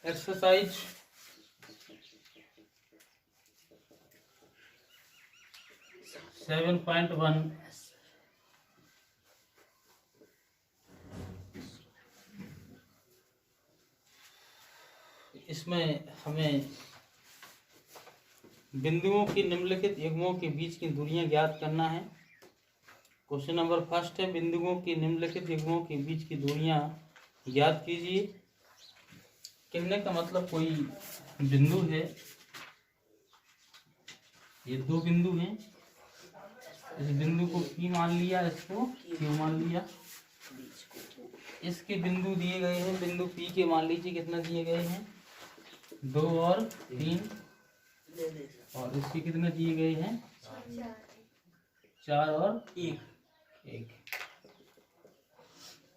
Exercise 7.1 इसमें हमें बिंदुओं की निम्नलिखित युग्मों के बीच की दूरियां ज्ञात करना है। क्वेश्चन नंबर फर्स्ट है, बिंदुओं की निम्नलिखित युग्मों के बीच की दूरियां ज्ञात कीजिए। कहने का मतलब कोई बिंदु है, ये दो बिंदु हैं, इस बिंदु को P मान लिया, इसको Q मान लिया। इसके बिंदु दिए गए हैं, बिंदु P के मान लीजिए कितना दिए गए हैं, 2 और 3, और इसके कितने दिए गए हैं, 4 और 1।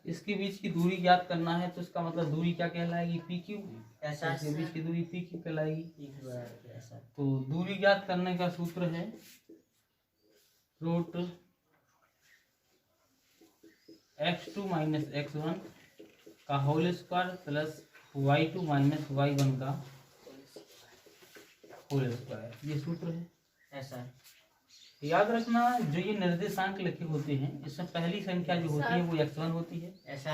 इसके बीच की दूरी ज्ञात करना है, तो इसका मतलब दूरी क्या कहलाएगी, PQ। ऐसा इसके बीच की दूरी PQ कहलाएगी। तो दूरी ज्ञात करने का सूत्र है रूट x2 माइनस x1 का whole square plus y2 minus y1 का होल स्क्वायर, ये सूत्र है। ऐसा याद रखना, जो ये निर्देशांक लिखे होते हैं, इसमें पहली संख्या जो होती है वो x1 होती है। ऐसा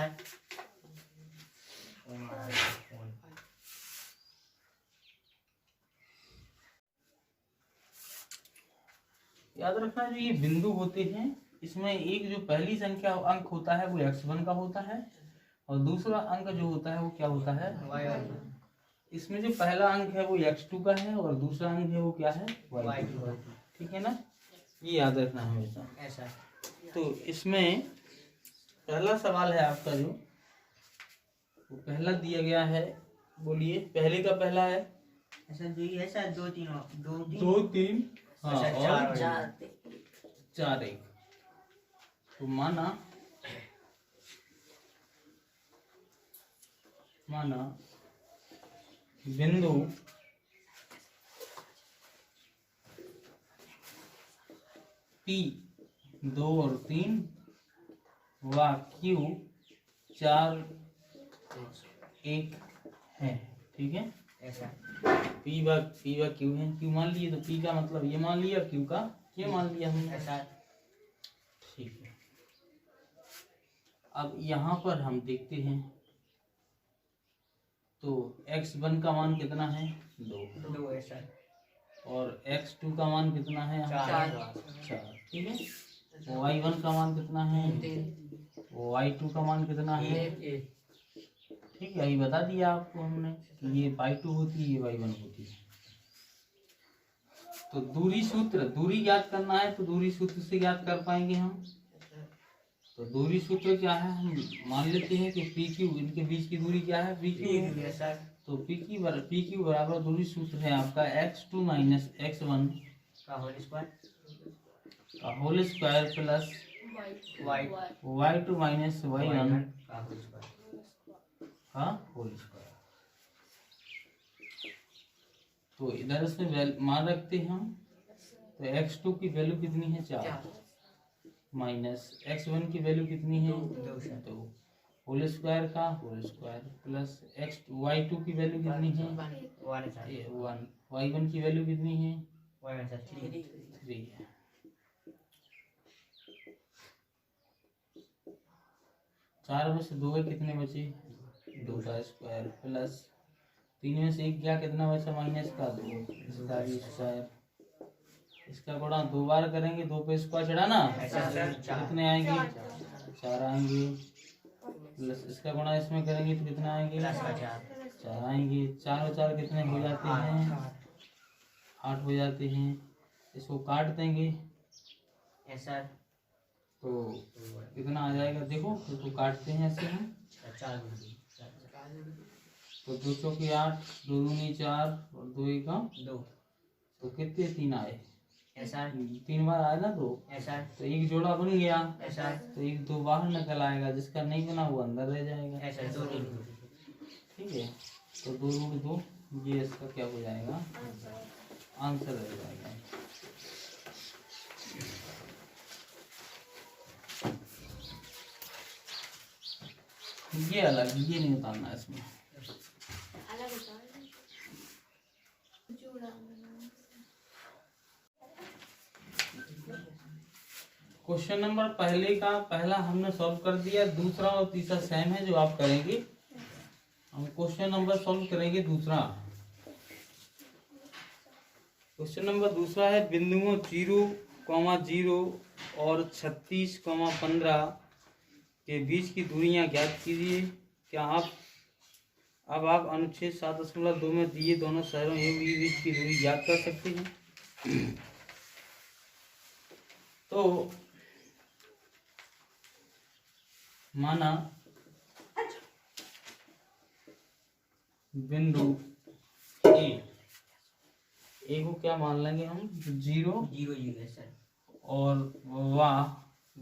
याद रखना, जो ये बिंदु होते हैं, इसमें एक जो पहली संख्या अंक होता है वो x1 का होता है, और दूसरा अंक जो होता है वो क्या होता है, y1। इसमें जो पहला अंक है वो x2 का है, और दूसरा अंक है वो क्या है, y2। ठीक है ना, ये याद रखना हमेशा। ऐसा तो इसमें पहला सवाल है आपका, जो वो पहला दिया गया है, बोलिए पहले का पहला है। ऐसा जो ये ऐसा 2 3 हाँ, और 4 1। तो माना बिंदु P 2 और 3 व Q 4 1 है। ठीक है, ऐसा P व Q है, Q मान लिए तो P का मतलब ये मान लिया, Q का ये मान लिया हमने। ऐसा ठीक है। अब यहाँ पर हम देखते हैं, तो x1 का मान कितना है, 2 ऐसा, और x2 का मान कितना है, 4। ठीक है, y1 का मान कितना है, y2 का मान कितना है, ठीक है, यही बता दिया आपको हमने कि ये y2 होती है, ये y1 होती है। तो दूरी सूत्र, दूरी ज्ञात करना है तो दूरी सूत्र से ज्ञात कर पाएंगे हम। तो दूरी सूत्र क्या है, हम मान लेते हैं कि PQ, इनके बीच की दूरी क्या है, PQ। तो PQ बराबर दूरी सूत्र है आपका x2 माइनस x1 का whole square plus y2 minus y1 का होल स्क्वायर। तो इधर इसमें मान रखते हैं हम, तो x2 की वैल्यू कितनी है, 4, माइनस x1 की वैल्यू कितनी है, 2, होल स्क्वायर का होल स्क्वायर प्लस y2 की वैल्यू कितनी है, 1, y1 की वैल्यू कितनी है, 3 है। चार में से 2 कितने बचे, 2 का स्क्वायर प्लस 3 में से 1 क्या, कितना बचा, माइनस का 2, इसका भी स्क्वायर। इसका गुणा 2 बार करेंगे, 2 पे स्क्वायर चढ़ाना, कितने आएंगे, 4 आएंगे, प्लस इसका गुणा इसमें करेंगे तो कितना आएंगे, 4 आएंगे। 4 और 4 कितने हो जाते हैं, 8 हो जाते हैं। इसको काट देंगे ऐसा, तो कितना आ जाएगा, देखो इसको काटते हैं ऐसे हम, तो 2 चौके 8, 2 दूनी 4 और 2 एकम 2, तो कितने 3 आए, ऐसा 3 बार आया ना 2, ऐसा तो एक जोड़ा बन गया, ऐसा तो 1 2 बाहर निकल आएगा, जिसका नहीं बना वो अंदर रह जाएगा, ऐसा 2 ठीक है। तो 2 रूट 2, ये इसका क्या हो जाएगा, आंसर रह जाएगा। ये अलग, ये नहीं उतारना इसमें। क्वेश्चन नंबर पहला हमने सॉल्व कर दिया, दूसरा और तीसरा सेम है जो आप करेंगे। हम क्वेश्चन नंबर सॉल्व करेंगे दूसरा। क्वेश्चन नंबर दूसरा है बिंदुओं 0,0 और 36,15 के बीच की दूरियां ज्ञात कीजिए। क्या आप अनुच्छेद 7.2 में दिए दोनों शहरों ए बी बीच की दूरी ज्ञात कर सकते हैं। तो माना बिंदु ए को क्या मान लेंगे हम 0 है सर, और वाह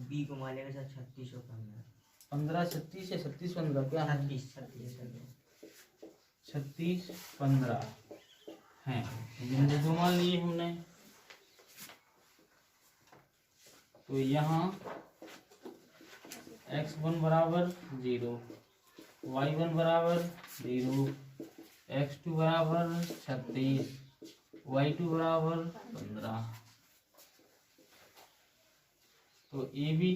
बी को मान लेंगे सर 36 और 15 36 या 36 15 क्या है 36 15 है। बिंदु दो मान लिए हमने। तो यहाँ x1 बराबर 0, y1 बराबर 0, x2 बराबर 36, y2 बराबर 15। तो ए बी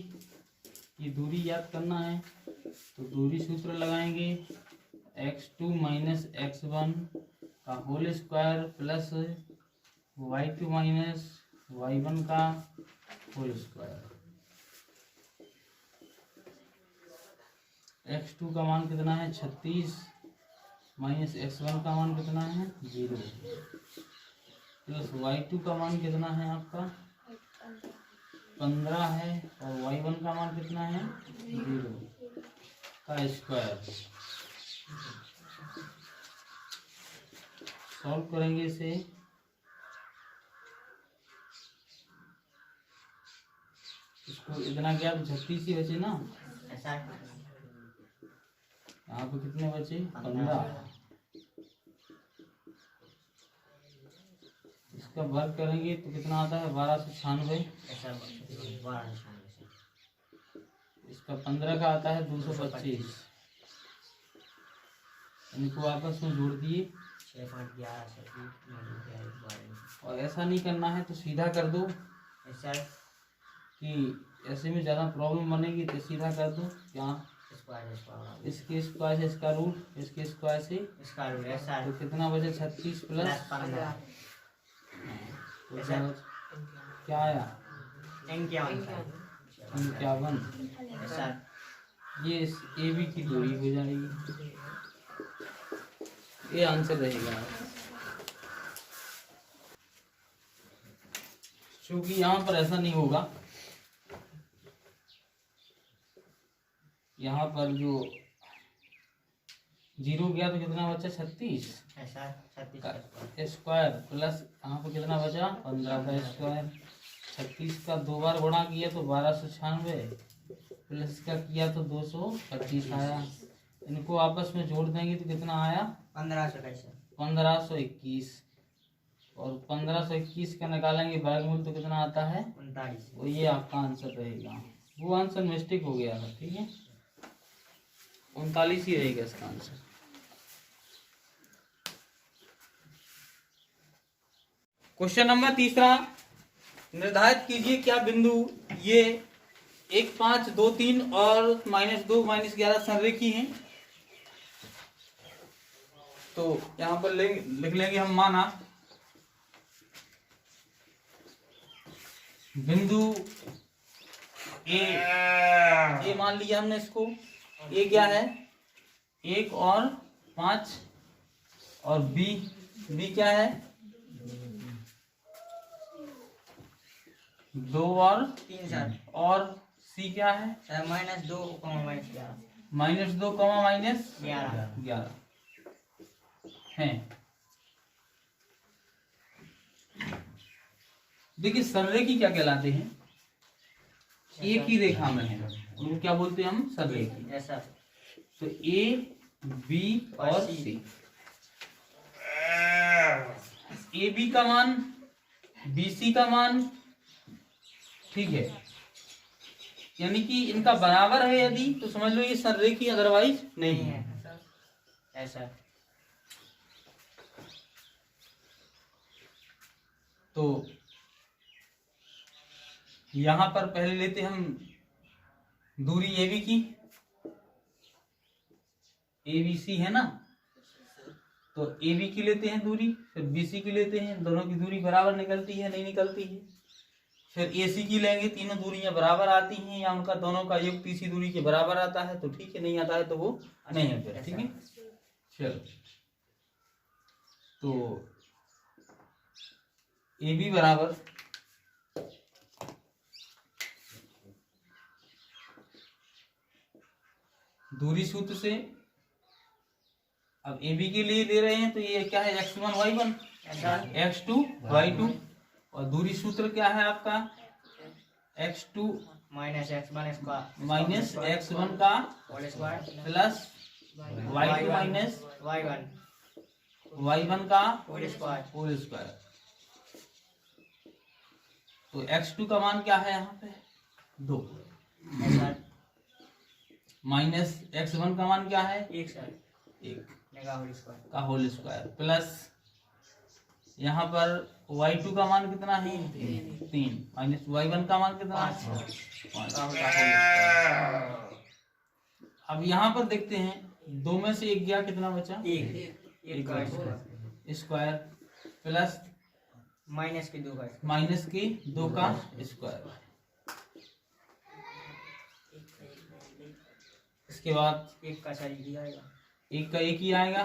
की दूरी याद करना है, तो दूरी सूत्र लगाएंगे x2 माइनस x1 का whole square plus y2 minus y1 का होल स्क्वायर। x2 का मान कितना है 36 माइनस x1 का मान कितना है 0 प्लस y2 का मान कितना है आपका 15 है और y1 का मान कितना है 0 का स्क्वायर। सॉल्व करेंगे इसे। इसको इतना क्या 36 ही बचे ना, यहाँ पे कितने बचे 15। इसका वर्ग करेंगे तो कितना आता है 1296। इसका 15 का आता है 225। इनको आपस में जोड़ दिए। और ऐसा नहीं करना है तो सीधा कर दो, कि ऐसे में ज़्यादा प्रॉब्लम बनेगी तो सीधा कर दो। यहाँ इसके स्क्वायर से इसका रूट, इसके स्क्वायर से इसका रूट, तो कितना बचे 36 प्लस 15। क्या आया 51। ये ए बी की दूरी हो जाएगी, ये आंसर रहेगा। क्योंकि यहाँ पर ऐसा नहीं होगा, यहाँ पर जो 0 गया तो कितना बचा 36 स्क्वायर प्लस यहाँ पर कितना बचा 15 का स्क्वायर। 36 का 2 बार गुणा किया तो 1296 प्लस का किया तो 225 आया। इनको आपस में जोड़ देंगे तो कितना आया 1521। और 1521 का निकालेंगे वर्गमूल तो कितना आता है 39। तो ये आपका आंसर रहेगा। वो आंसर मिस्टेक हो गया था, ठीक है 39 ही रहेगा इसका आंसर। क्वेश्चन नंबर तीसरा, निर्धारित कीजिए क्या बिंदु ये 1 5 2 3 और -2 -11 संरेखी हैं। तो यहाँ पर लिख लेंगे हम। माना बिंदु ए मान लिया हमने इसको। ए क्या है 1 और 5 और बी क्या है 2 और 3 और सी क्या है -2, -2, -11 है। देखिए संरेखी क्या कहलाते हैं, एक ही रेखा में है, उनको क्या बोलते हैं हम संरेखी। तो ए बी और सी, ए बी का मान बी सी का मान, ठीक है, यानी कि इनका बराबर है यदि तो समझ लो ये संरेखी, अदरवाइज नहीं है। ऐसा तो यहाँ पर पहले लेते हम दूरी AB की, ABC है ना, तो AB की लेते हैं दूरी, फिर BC की लेते हैं, दोनों की दूरी बराबर निकलती है नहीं निकलती है। फिर AC की लेंगे, तीनों दूरियां बराबर आती हैं या उनका दोनों का योग तीसरी दूरी के बराबर आता है तो ठीक है, नहीं आता है तो वो नहीं है फिर, ठीक है। चलो तो AB बराबर दूरी सूत्र से, अब AB के लिए ले रहे हैं तो ये क्या है, x1 y1 x2 y2, और दूरी सूत्र क्या है आपका, x2 माइनस x1 का whole square plus y2 minus y1 y1 का होल स्क्वायर। Whole square. तो x2 का मान क्या है यहाँ पे 2, माइनस x1 का मान क्या है 1 सर 1 होल स्क्वायर का होल स्क्वायर, प्लस यहाँ पर y2 का मान कितना है 3, माइनस y1 का मान कितना है 5 का होल स्क्वायर। अब यहाँ पर देखते हैं 2 में से 1 गया, कितना बचा 1 का स्क्वायर, प्लस माइनस के 2 का माइनस के 2 का स्क्वायर। इसके बाद 1 का सर ही आएगा, 1 का 1 ही आएगा,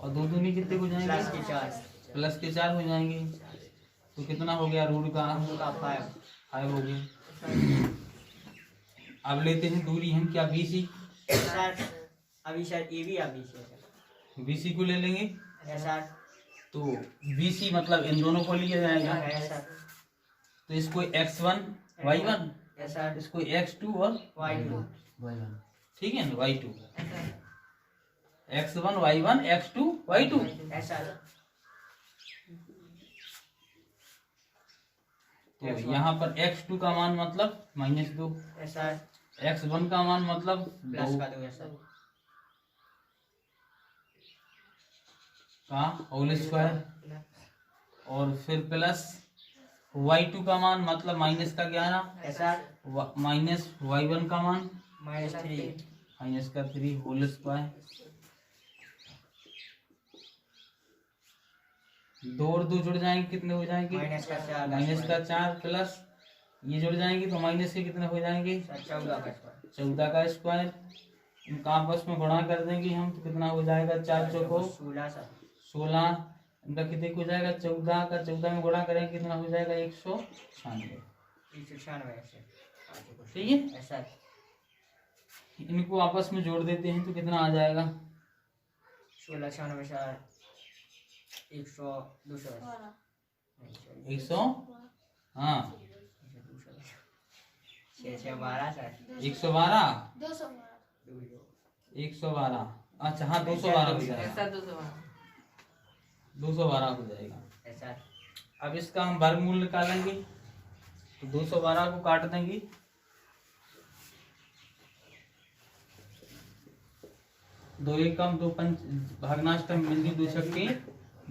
और 2 दूनी कितने हो प्लस जाएंगे, के 4 प्लस के 4 हो जाएंगे, तो कितना हो गया रूट का 5 हो गया। अब लेते हैं दूरी हम क्या BC, सर अभी सर AB अभी से BC को ले लेंगे, सर तो BC मतलब इन दोनों को लिया जाएगा, सर तो इसको x1 y1, सर इसको x2 और y2 ठीक है ना y2, x1 y1 x2 y2। Sir तो यहाँ पर x2 का मान मतलब -2, सर x1 का मान मतलब प्लस 2 का 2 सर का होल स्क्वायर, और फिर प्लस y2 का मान मतलब माइनस का 11, सर माइनस y1 का मान -3 माइनस का 3 होल स्क्वायर। 2 और 2 जुड़ जाएंगे, कितने हो जाएंगे माइनस का 4 माइनस का 4, प्लस ये जुड़ जाएंगे तो माइनस के कितने हो जाएंगे 14 का स्क्वायर। इनका आपस में गुणा कर देंगे हम तो कितना हो जाएगा 4 चौको 16, इनका कितने हो जाएगा 14 का 14 में गुणा करेंगे कितना हो जाएगा 196, ठीक है। सर इनको आपस में जोड़ देते हैं तो कितना आ जाएगा 16 96 सर 100 200 100, हाँ 612 सर 112 112, अच्छा हाँ 212 हो जाएगा, 212 हो जाएगा। सर अब इसका हम वर्गमूल निकालेंगे तो 212 को काट देंगे, दो एकम 2 पंच भागनाष्टम बिंदु 2 छक्के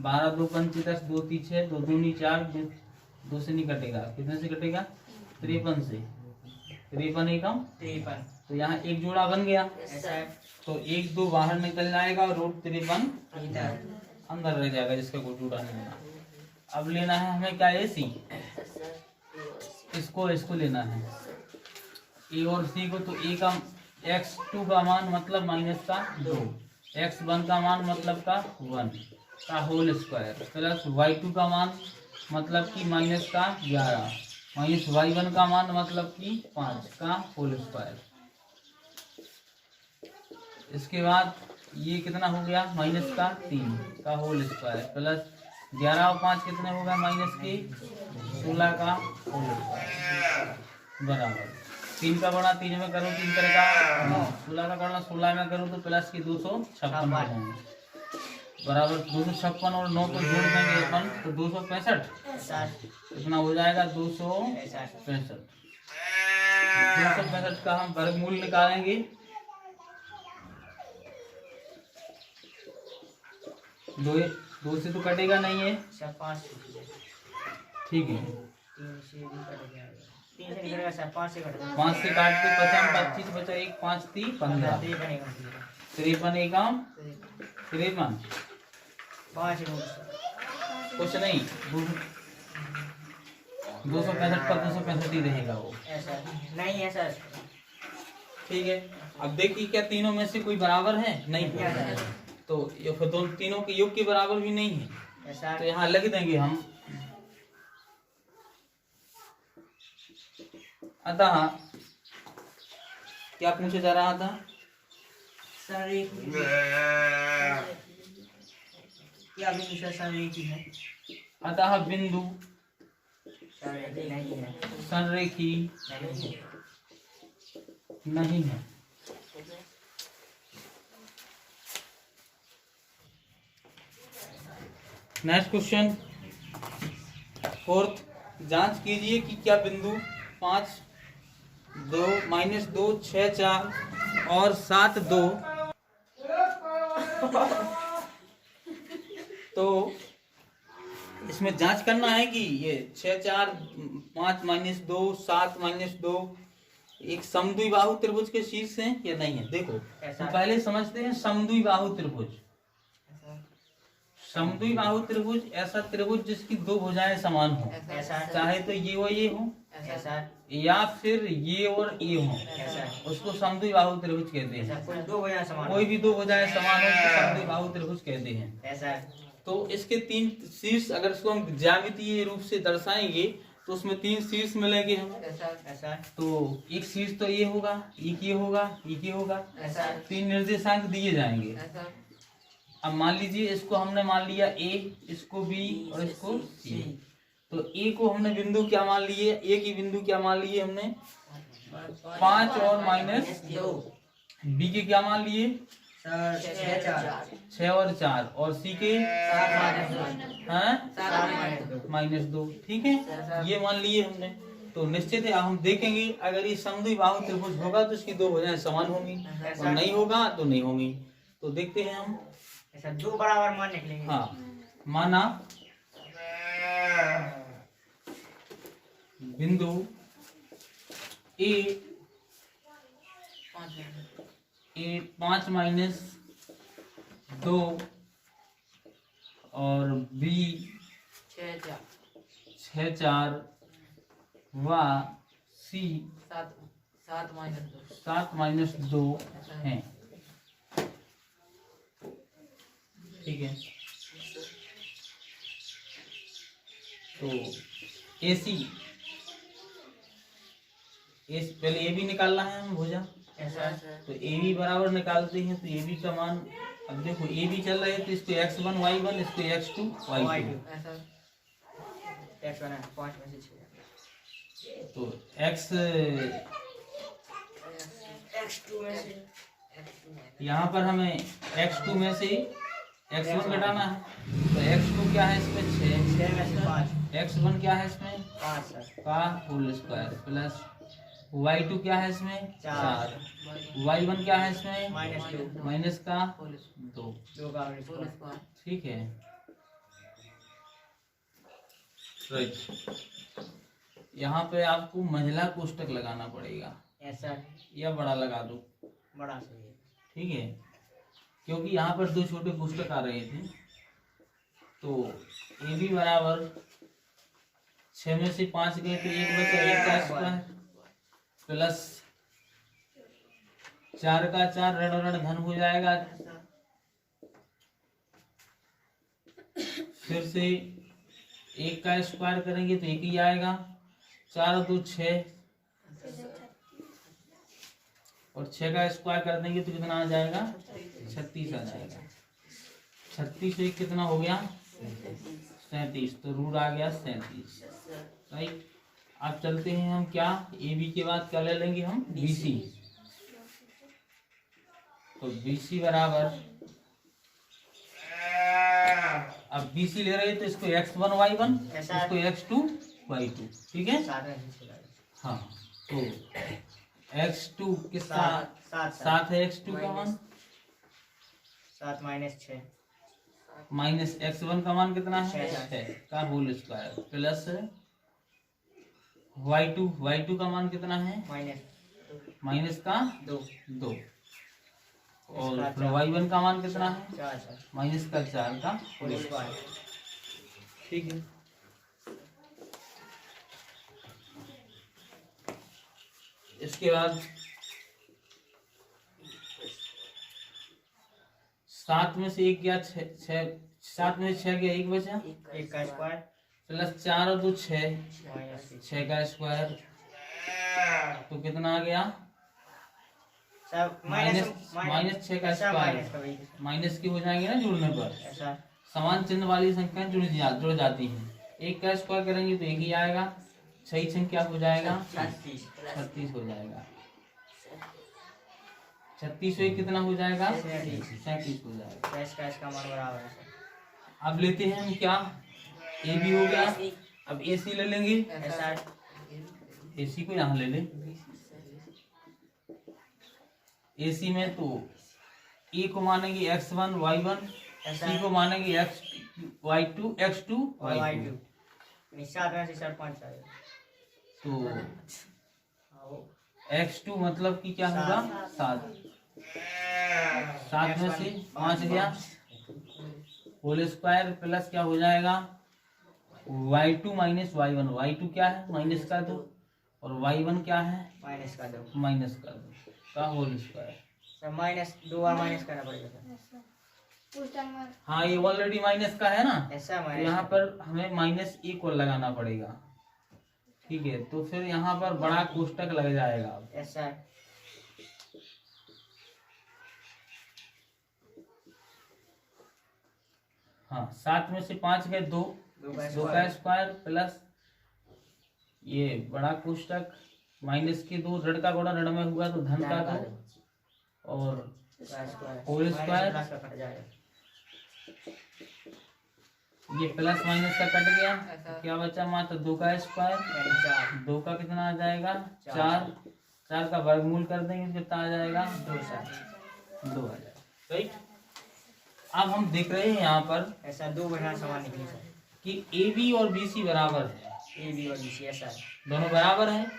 12 2 पंच 10 2 3 6 2 दूनी 4 2 से नहीं कटेगा, कितने से कटेगा 53 से, 53 एकम 53 तो यहाँ एक जोड़ा बन गया, सर तो 1 2 बाहर निकल जाएगा और रूट 53 इधर अंदर रह जाएगा जिसका कोई जोड़ा नहीं होगा। अब लेना है हमें क्या AC, इसको लेना है A और C को, तो A का x2 का मान मतलब माइनस का 2, x1 का मान मतलब का 1 का होल स्क्वायर, प्लस y2 का मान मतलब कि माइनस का 11, माइनस y1 का मान मतलब कि 5 का होल स्क्वायर। इसके बाद ये कितना हो गया माइनस का 3 का होल स्क्वायर, प्लस 11 और 5 कितने हो गए माइनस के 16 का होल स्क्वायर, बराबर 3 का गुणा 3 में करो 3 करेगा 9, 16 का गुणा 16 में करो तो प्लस की 256 हो जाएंगे, बराबर 256 और 9 को जोड़ देंगे अपन तो 265, सर कितना हो जाएगा 265। 265 का हम वर्गमूल निकालेंगे, दो से तो कटेगा नहीं है, सर 5 ठीक है। 3 से भी कट जाएगा, 3 से निकलेगा सर, 5 से कट 5 से काट के 50 25 बचा, 1 5 3 15, 53 एकम 53, 5 नोट कुछ नहीं, 265 का 265 ही रहेगा वो। ऐसा नहीं है सर। ठीक है, अब देखिए क्या तीनों में से कोई बराबर है? नहीं है, तो ये फिर दोनों तीनों के योग के बराबर भी नहीं है, ऐसा तो यहाँ लिख देंगे हम। अतः क्या पूछा जा रहा था? सर एक क्या बिंदु संरेखी है? अतः बिंदु संरेखी नहीं है, संरेखी नहीं है। नहीं है। नेक्स्ट क्वेश्चन 4th, जांच कीजिए कि क्या बिंदु 5 2 -2 6 4 और 7 2 तो इसमें जांच करना है कि ये 6 4 5 -2 7 -2 एक समद्विबाहु त्रिभुज के शीर्ष हैं या नहीं है। देखो तो पहले समझते हैं समद्विबाहु त्रिभुज। समद्विबाहु त्रिभुज ऐसा त्रिभुज जिसकी दो भुजाएं समान हो, चाहे तो ये और ये हो या फिर ये और ये हो, उसको समद्विबाहु त्रिभुज कहते हैं। कोई भी दो भुजाएं समान हो उसको समद्विबाहु त्रिभुज कहते हैं। तो इसके 3 शीर्ष अगर इसको हम ज्यामितीय रूप से दर्शाएंगे तो उसमें 3 शीर्ष मिलेंगे हम। तो एक शीर्ष तो ये होगा, एक ये होगा, एक ये होगा, 3 निर्देशांक दिए जाएंगे। अब मान लीजिए इसको हमने मान लिया A, इसको B और इसको C। तो A को हमने बिंदु क्या मान लिए? A की बिंदु क्या मान लिए हमने? 5 और -2। B के क्या मान लिए? 6 और 4 और C के -2। ठीक है, ये मान लिए हमने। तो निश्चित है हम देखेंगे अगर ये समद्विबाहु त्रिभुज होगा तो इसकी दो भुजाएं समान होंगी, और नहीं होगा तो नहीं होंगी। तो देखते हैं हम। ऐसा 2 बराबर मान निकलेंगे। हाँ, माना बिंदु A 5 -2 और B 6 4 व C 7 -2 हैं। ठीक है, तो AC पहले ए बी निकालना है हम भुजा, तो ए बी बराबर निकालते हैं। तो ए बी का मान, अब देखो ए बी चल रहा है तो इसको x1 y1, इसको x2 y2। तो यहाँ पर हमें x2 में से x1 घटाना है। तो x2 क्या है इसमें? 6 x1 क्या है इसमें? 5 का होल स्क्वायर प्लस y2 क्या है इसमें? 4 y1 क्या है इसमें? माइनस का 2। ठीक है, राइट। यहाँ पे आपको महिला कोष्टक लगाना पड़ेगा, या बड़ा लगा दो, बड़ा सही है। ठीक है, क्योंकि यहाँ पर 2 छोटे कोष्टक आ रहे थे। तो ए बी बराबर 6 में से 5 गए तो 1 बचा, 1 का स्क्वायर प्लस 4 का 4 ऋण ऋण धन हो जाएगा। फिर से 1 का स्क्वायर करेंगे तो 1 ही आएगा। 4 2 6 और 6 का स्क्वायर कर देंगे तो कितना आ जाएगा? 36 आ जाएगा। 36 से कितना हो गया? 37। तो रूट आ गया 37। राइट, अब चलते हैं हम क्या, ए बी के बाद क्या ले लेंगे हम? B C. तो बी सी बराबर, अब बी सी ले रहे हैं तो इसको x1 y1, इसको x2 y2। ठीक है, हाँ। तो x2 के साथ है x2 का मान 7 -6 माइनस x1 का मान कितना है? 6 का होल स्क्वायर प्लस y2 का मान कितना है? माइनस का 2 2। और फिर y1 का मान कितना है? 4 सर माइनस का 4 का होल स्क्वायर। ठीक है। इसके बाद 7 में से 1 गया, 7 में से 6 गया, 1 बचा, 1 का स्क्वायर प्लस 4 और 2 6, माइनस 6 का स्क्वायर, तो कितना आ गया? सर माइनस 6 का स्क्वायर। माइनस की हो जाएंगे ना जुड़ने पर, ऐसा समान चिन्ह वाली संख्याएं जुड़ जाती हैं। 1 का स्क्वायर करेंगे तो 1 ही आएगा, सही संख्या हो जाएगा 36 हो जाएगा। 36 से कितना हो जाएगा? 37 हो जाएगा। इसका मान बराबर है सर। अब लेते हैं हम क्या, ए बी हो गया, अब ए सी ले लेंगे। ऐसा ए सी को यहाँ ले लें। ए सी में तो ए को मानेंगे x1 y1, सी को मानेंगे y2 x2 y2। 7 में से सर 5 आएगा तो x2 मतलब कि क्या होगा? 7। 7 में से 5 गया, होल स्क्वायर प्लस क्या हो जाएगा? y2 minus y1। y2 क्या है? माइनस का 2, और y1 क्या है? माइनस का 2 माइनस का 2 का होल स्क्वायर। सर माइनस 2 और माइनस करना पड़ेगा सर। हाँ, ये ऑलरेडी माइनस का है ना, ऐसा तो माइनस यहाँ पर हमें माइनस एक और लगाना पड़ेगा। ठीक है, तो फिर यहाँ पर बड़ा कोष्टक लग जाएगा। ऐसा हाँ, 7 में से 5 गए 2 का स्क्वायर प्लस ये बड़ा कोष्टक माइनस के 2, ऋण का गुणा ऋण में हुआ तो धन का 2, और होल स्क्वायर, ये प्लस माइनस का कट गया, क्या बचा? मात्र 2 का स्क्वायर, 2 का कितना आ जाएगा? 4। 4 का वर्गमूल कर देंगे तो कितना आ जाएगा? 2 आ जाएगा। राइट। अब हम देख रहे हैं यहाँ पर ऐसा 2 बढ़ा समान निकली सर कि ए बी और बी सी बराबर है। ए बी और बी सी ऐसा दोनों बराबर हैं,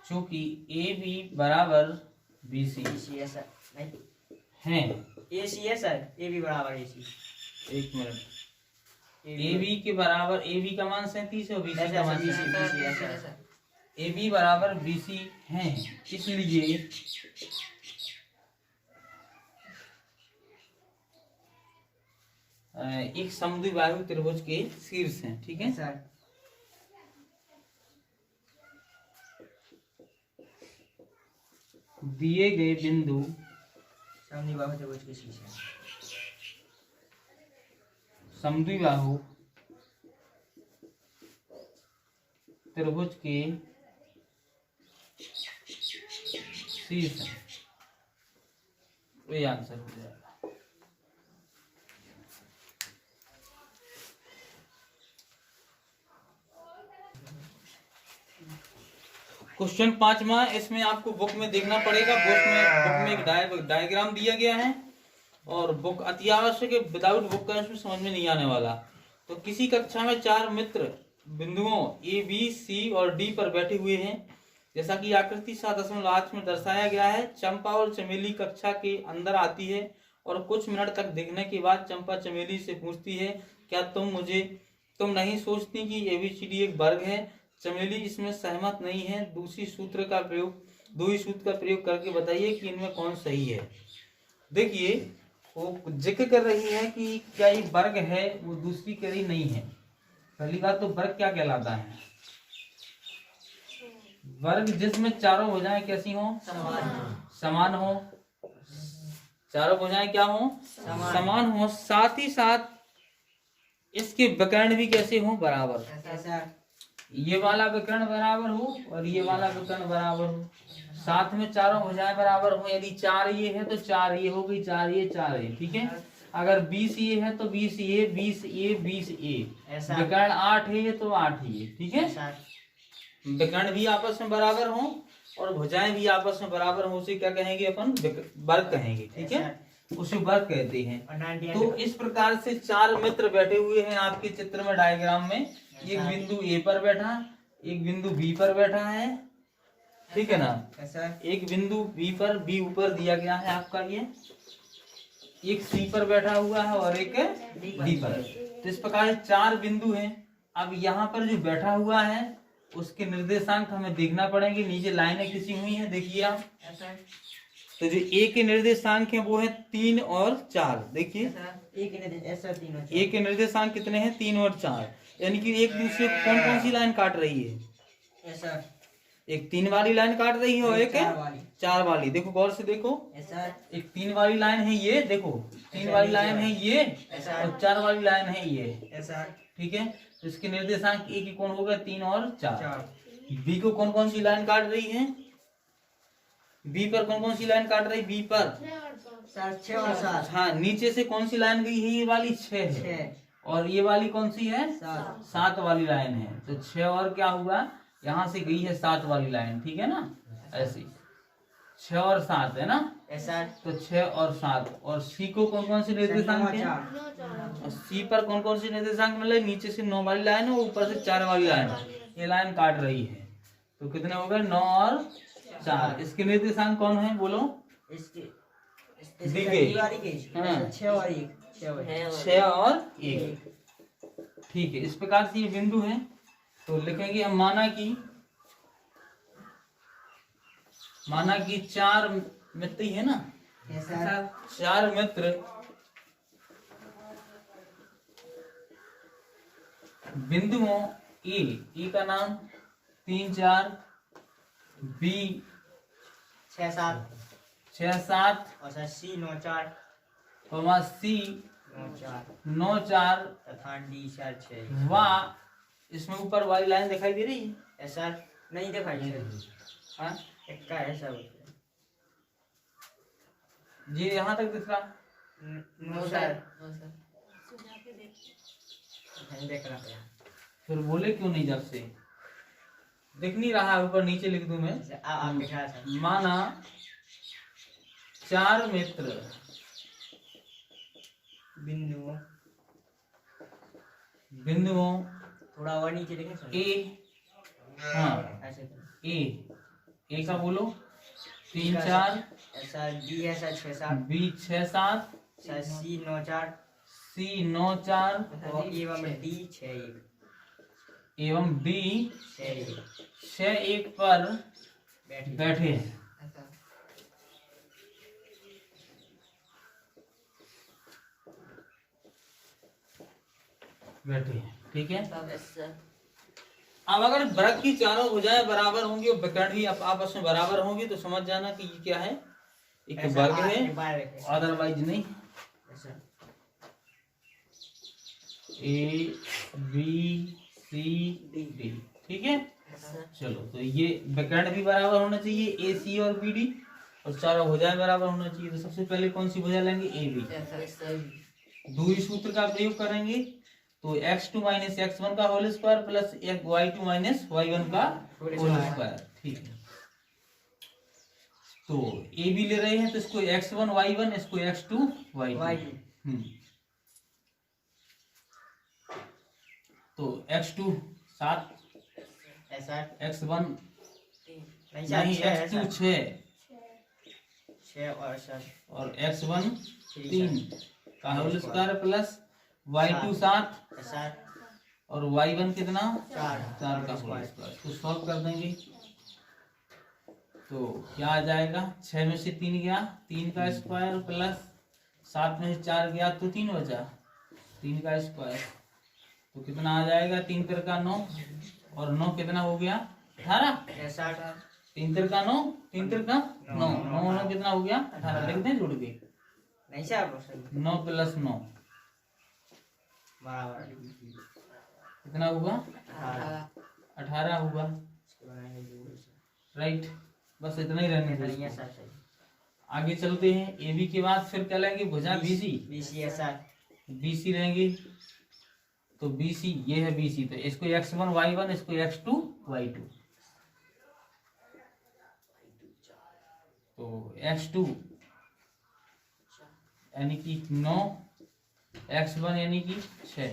चूंकि ए बी बराबर बी सी ऐसा नहीं हैं। ए सी है सर, ए बी बराबर ए सी। एक मिनट, ए बी के बराबर, ए बी का मान 37 है और बी सी का मान 37। ए बी बराबर बी सी हैं, इसलिए एक समद्विबाहु त्रिभुज के शीर्ष हैं। ठीक है सर। दिए गए बिंदु समद्विबाहु त्रिभुज के शीर्ष है। समद्विबाहु त्रिभुज के शीर्ष हैं, ये आंसर हो जाएगा। क्वेश्चन 5वां, इसमें आपको बुक में देखना पड़ेगा। बुक में एक डायग्राम दिया गया है, और बुक अति आवश्यक है, विदाउट बुक का इसमें समझ में नहीं आने वाला। तो किसी कक्षा में 4 मित्र बिंदुओं ए बी सी और डी पर बैठे हुए हैं, जैसा कि आकृति 7.8 में दर्शाया गया है। चंपा और चमेली कक्षा के अंदर आती है और कुछ मिनट तक देखने के बाद चंपा चमेली से पूछती है, क्या तुम नहीं सोचती कि ABCD एक वर्ग है? चमेली इसमें सहमत नहीं है। दूसरी सूत्र का प्रयोग करके बताइए कि इनमें कौन सही है। देखिए, वो जिक्र कर रही है कि क्या ये वर्ग है, वो दूसरी कह रही नहीं है। पहली बात तो वर्ग क्या कहलाता है? वर्ग जिसमें चारों भुजाएं कैसी हो? समान हो। चारों भुजाएं क्या हो? समान हो। साथ ही साथ इसके विकर्ण भी कैसे हो? बराबर। ये वाला विकर्ण बराबर हो और ये वाला विकर्ण बराबर हो। साथ में चारों भुजाएं बराबर हो। यदि 4 ये है तो 4 ये हो गई, 4 ये। ठीक है। अगर 20 ये है तो 20 ये, 20 ये, 20 ये। विकर्ण 8 है तो 8 ये। ठीक है। विकर्ण भी आपस में बराबर हो और भुजाएं भी आपस में बराबर हो, उसे क्या कहेंगे अपन? वर्ग कहेंगे। ठीक है। उसे वर्ग कहते हैं। और 90 तो इस प्रकार से चार मित्र बैठे हुए हैं आपके चित्र में, डायग्राम में। एक बिंदु ए पर बैठा, एक बिंदु बी पर बैठा है, ठीक है ना। सर एक बिंदु बी पर, बी ऊपर दिया गया है आपका ये, एक सी पर बैठा हुआ है और एक डी पर। तो इस प्रकार चार बिंदु हैं। अब यहाँ पर जो बैठा हुआ है उसके निर्देशांक हमें देखना पड़ेंगे। नीचे लाइनें खींची हुई हैं, देखिए आप। तो जो ए के निर्देशांक हैं वो है 3 और 4। देखिए ए के निर्देशांक कितने हैं, 3 और 4। यानी कि एक दूसरे को कौन कौन सी लाइन काट रही है, एक 3 वाली लाइन काट रही है और एक 4 वाली। देखो गौर से देखो, एक 3 वाली लाइन है ये, देखो 3 वाली लाइन है ये और 4 वाली लाइन है ये, ठीक है। तो इसके निर्देशांक ए की कौन होगा, 3 और 4। बी को कौन कौन सी लाइन काट रही है, बी पर कौन कौन सी लाइन काट रही है, बी पर 6 और 7। हाँ, नीचे से कौन सी लाइन गई है, ये वाली 6 है और ये वाली कौन सी है, 7 वाली लाइन है। तो 6 और क्या हुआ, यहाँ से गई है 7 वाली लाइन, ठीक है ना। ऐसी 6 और 7 है ना। तो 6 और 7। और सी को कौन कौन से निर्देशांक है, और सी पर कौन कौन से निर्देशांक मिले, नीचे से 9 वाली लाइन है, ऊपर से 4 वाली लाइन है, ये लाइन काट रही है। तो कितने हो गए, 9 और 4। इसके निर्देशांक कौन है, बोलो। दी हाँ, 6 और 1, ठीक है। इस प्रकार से ये बिंदु है। तो लिखेंगे हम, माना कि 4 मित्र है ना, 4 मित्र बिंदुओं ए का नाम 3 4, बी 6 7 6 7 और सर सी 9 4 सी 9 4 9 4 तथा डी 4 6। वाह, इसमें ऊपर वाली लाइन दिखाई दे रही है, सर नहीं दिखाई हाँ का है सब जी, यहाँ तक दिख रहा। नो सर नहीं देख रहा है। फिर बोले क्यों नहीं, जब से दिख नहीं रहा, ऊपर नीचे लिख दूं मैं। आप दिखा सर। माना 4 मित्र बिंदुओं थोड़ा और नीचे देखें सर। ए, हाँ ऐसे ए का बोलो 3 4, सर बी है सर 6 7, बी 6 7, सर सी 9 4, सी 9 4 और एवं डी 6 1, एवं डी 6 1 पर बैठे हैं। बैठे हैं, ठीक है। अब अगर वर्ग की चारों भुजाएं बराबर होंगी और विकर्ण भी आपस में बराबर होंगी तो समझ जाना कि ये क्या है, एक वर्ग है, अदरवाइज नहीं। ए बी सी डी, ठीक है। चलो, तो ये विकर्ण भी बराबर होना चाहिए, ए सी और बी डी, और चारों भुजाएं बराबर होना चाहिए। तो सबसे पहले कौन सी भुजा लेंगे, ए बी। दूरी सूत्र का प्रयोग करेंगे, तो x2 माइनस x1 का whole square plus y2 minus y1 का होल स्क्वायर, ठीक है। तो ए बी ले रहे हैं तो इसको x1 y1, इसको x2 y2। तो x2 7, x1 नहीं, x2 6 और x1 3 का होल स्क्वायर प्लस y2 7 और y1 कितना 4 का होल स्क्वायर। तो सॉल्व कर देंगे तो क्या आ जाएगा, 6 में से 3 गया, 3 का स्क्वायर प्लस 7 में से 4 गया तो 3 बचा, 3 का स्क्वायर। तो कितना आ जाएगा, 3 3 का 9 और 9 कितना हो गया 18। 3 3 का 9, 3 3 का 9, 9 कितना हो गया 18। लिख दें जोड़ के, 9 प्लस 9 कितना होगा 18 होगा, राइट। बस इतना ही रहने देंगे। आगे चलते हैं, ए बी के बाद फिर क्या लेंगे, भुजा बीसी रहेंगे। तो बीसी ये है बीसी, तो इसको x1 y1, इसको x2 y2। तो x2 यानी कि 9, x1 यानी कि 6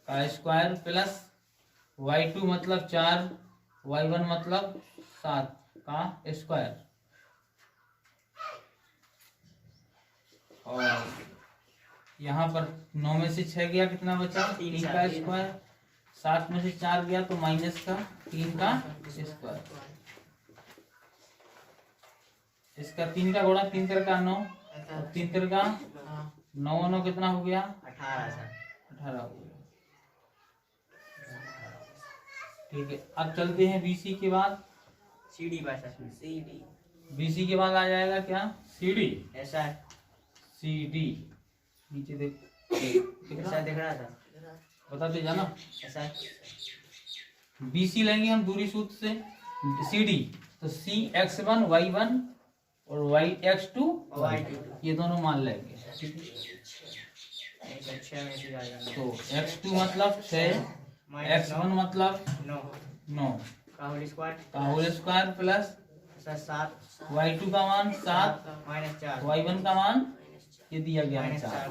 का स्क्वायर प्लस y2 मतलब 4, y1 मतलब 7 का स्क्वायर, और यहाँ पर 9 में से 6 गया, कितना बचा? 3 का स्क्वायर, 7 में से 4 गया तो माइनस का 3 का स्क्वायर, इसका 3 का गुणा 3 3 का 9 और 3 3 का 9 9 कितना हो गया? 18 हो गया। ठीक है, अब चलते हैं बीसी के बाद। सीडी सीडी बीसी के बाद आ जाएगा क्या? सीडी। ऐसा सीडी नीचे देख, ऐसा दिख रहा था, बताते जाना। ऐसा बीसी लेंगे हम दूरी सूत्र से, सीडी तो CX1 Y1 और YX2 Y2 ये दोनों मान लेंगे। तो x2 मतलब 6, x1 मतलब 9 का होल स्क्वायर का होल स्क्वायर प्लस 7 y2 का मान 7, -4 y1 का मान ये दिया गया है 4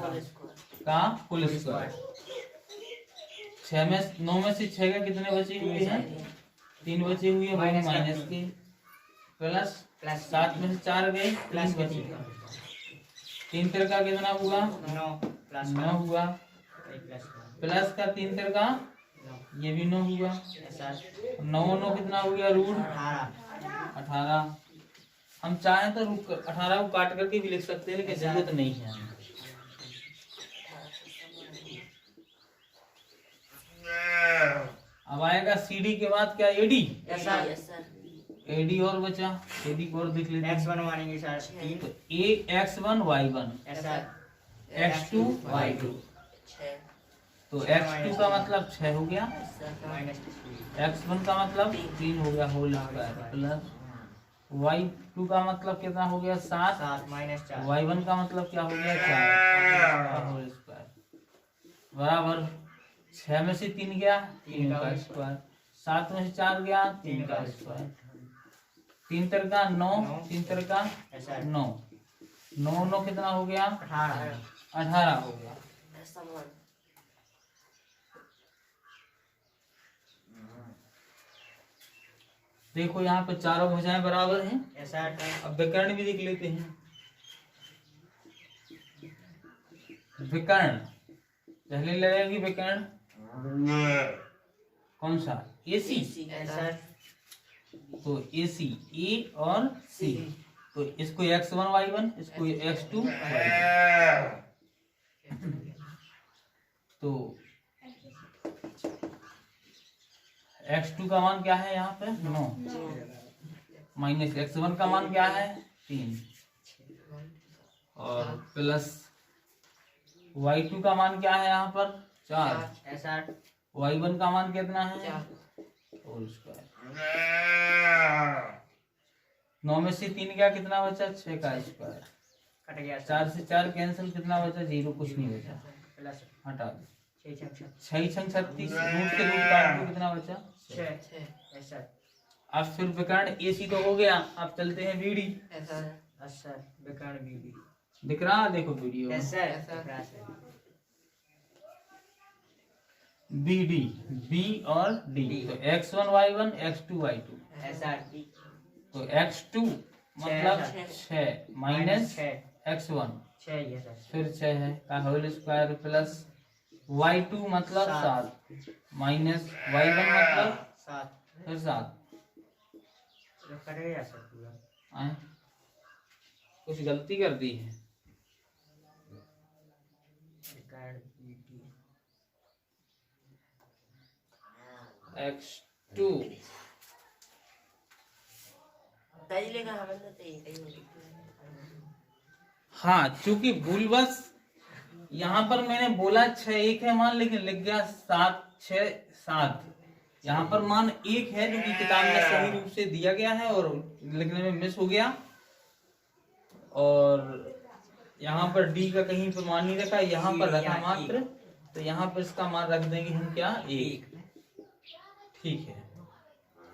का होल स्क्वायर। 9 में से 6 का कितने बचे हुए हैं? 3 बचे हुए हैं, माइनस के, प्लस 7 में से 4 गए, 3 बचे। 3 3 का कितना हुआ? 9 हुआ, प्लस का 3 3 का ये भी 9 हुआ, 9 9 कितना हो गया? रूट 18। हम चाहें तो रूट 18 को काट करके भी लिख सकते हैं, लेकिन जरूरत नहीं है। अब आएगा सीडी के बाद क्या? एडी। एडी और बचा, एडी को और देख लेते हैं। x1 मानेंगे सर 3 तो x1 y1 x2 y2, तो x2 का मतलब 6 हो गया, x1 का मतलब 3 हो गया होल स्क्वायर, प्लस y2 का मतलब कितना हो गया? 7 -4 y1 का मतलब क्या हो गया? 4 का होल स्क्वायर बराबर 6 में से 3 गया, 3 का स्क्वायर, 7 में से 4 गया, 3 का स्क्वायर, 3 3 का 9, 3 3 का 9, 9 9 कितना हो गया? 18 हो गया। देखो यहाँ पे चारों भुजाएं बराबर हैं। अब विकर्ण भी देख लेते हैं। विकर्ण पहले लगेगी, विकर्ण कौन सा? AC। तो AC A और C, तो इसको x1 y1, इसको x2 y2। तो x2 का मान क्या है यहाँ पे? 9, माइनस x1 का मान क्या है? 3, और प्लस y2 का मान क्या है यहाँ पर? 4, y1 का मान कितना है? Whole square. 9 में से 3 गया, कितना बचा? 6 का स्क्वायर, कट गया 4 से 4 कैंसिल, कितना बचा? 0, कुछ नहीं बचा, प्लस हटा दो। 6 6 6 36, रूट से रूट काट दो, कितना बचा? 6 अब फिर विकर्ण AC तो हो गया, अब चलते हैं BD। विकर्ण बीडी दिख रहा? देखो वीडियो BD, B और D, तो x1 y1 x2 y2, तो x2 मतलब 6 माइनस x1 फिर 6 है का होल स्क्वायर, प्लस y2 मतलब 7 माइनस y1 मतलब फिर 7। कुछ गलती कर दी है। x2 हाँ, चूंकि भूलवश यहाँ पर मैंने बोला 6 1 है मान, लेकिन लिख गया 7 6 7। यहाँ पर मान 1 है, जो कि किताब में सही रूप से दिया गया है और लिखने में मिस हो गया। और यहाँ पर D का कहीं पर मान नहीं रखा, यहाँ पर रखा मात्र, तो यहाँ पर इसका मान रख देंगे हम क्या? 1। ठीक है।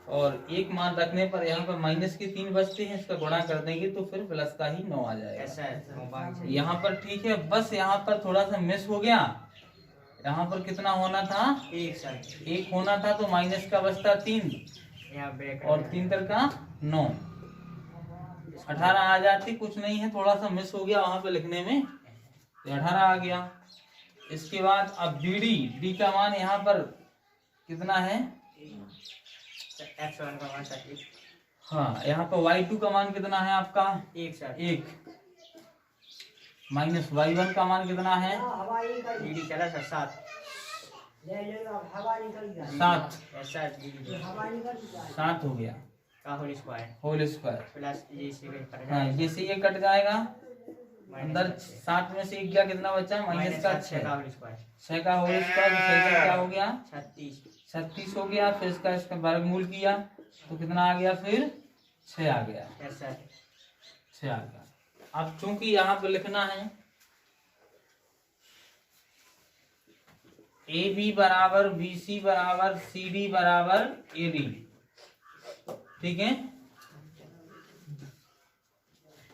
और एक मान रखने पर यहाँ पर माइनस के 3 बचते हैं, इसका गुणा कर देंगे तो फिर प्लस का ही 9 आ जाएगा। ऐसा है यहाँ पर ठीक है, बस यहाँ पर थोड़ा सा मिस हो गया। यहाँ पर कितना होना था? 1 सर, 1 होना था, तो माइनस का बचता 3 यहाँ ब्रेक और 3 तर का 9, 18 आ जाती। कुछ नहीं है, थोड़ा सा मिस हो गया वहां पे लिखने में, तो 18 आ गया। इसके बाद अब डी का मान यहाँ पर कितना है? x1 का मान सर 1। हाँ, यहाँ पर y2 का मान कितना है आपका? 1 सर, 1 माइनस y1 का मान कितना है? dd चला सर 7। 7 ऐसा dd 7 हो गया का whole square whole square. Plus ये से कट हाँ, जाएगा ये से ये कट जाएगा, अंदर माइनस 7 में से 1 गया, कितना बचा? माइनस का 6 का 6, होल स्क्वायर 6 का होल स्क्वायर, तो 6 का क्या हो गया? 36 36 हो गया। फिर इसका वर्गमूल किया तो कितना आ गया? फिर 6 आ गया, ऐसा 6 आ गया। अब चूंकि यहाँ पे लिखना है AB बराबर BC बराबर CD बराबर AD, ठीक है,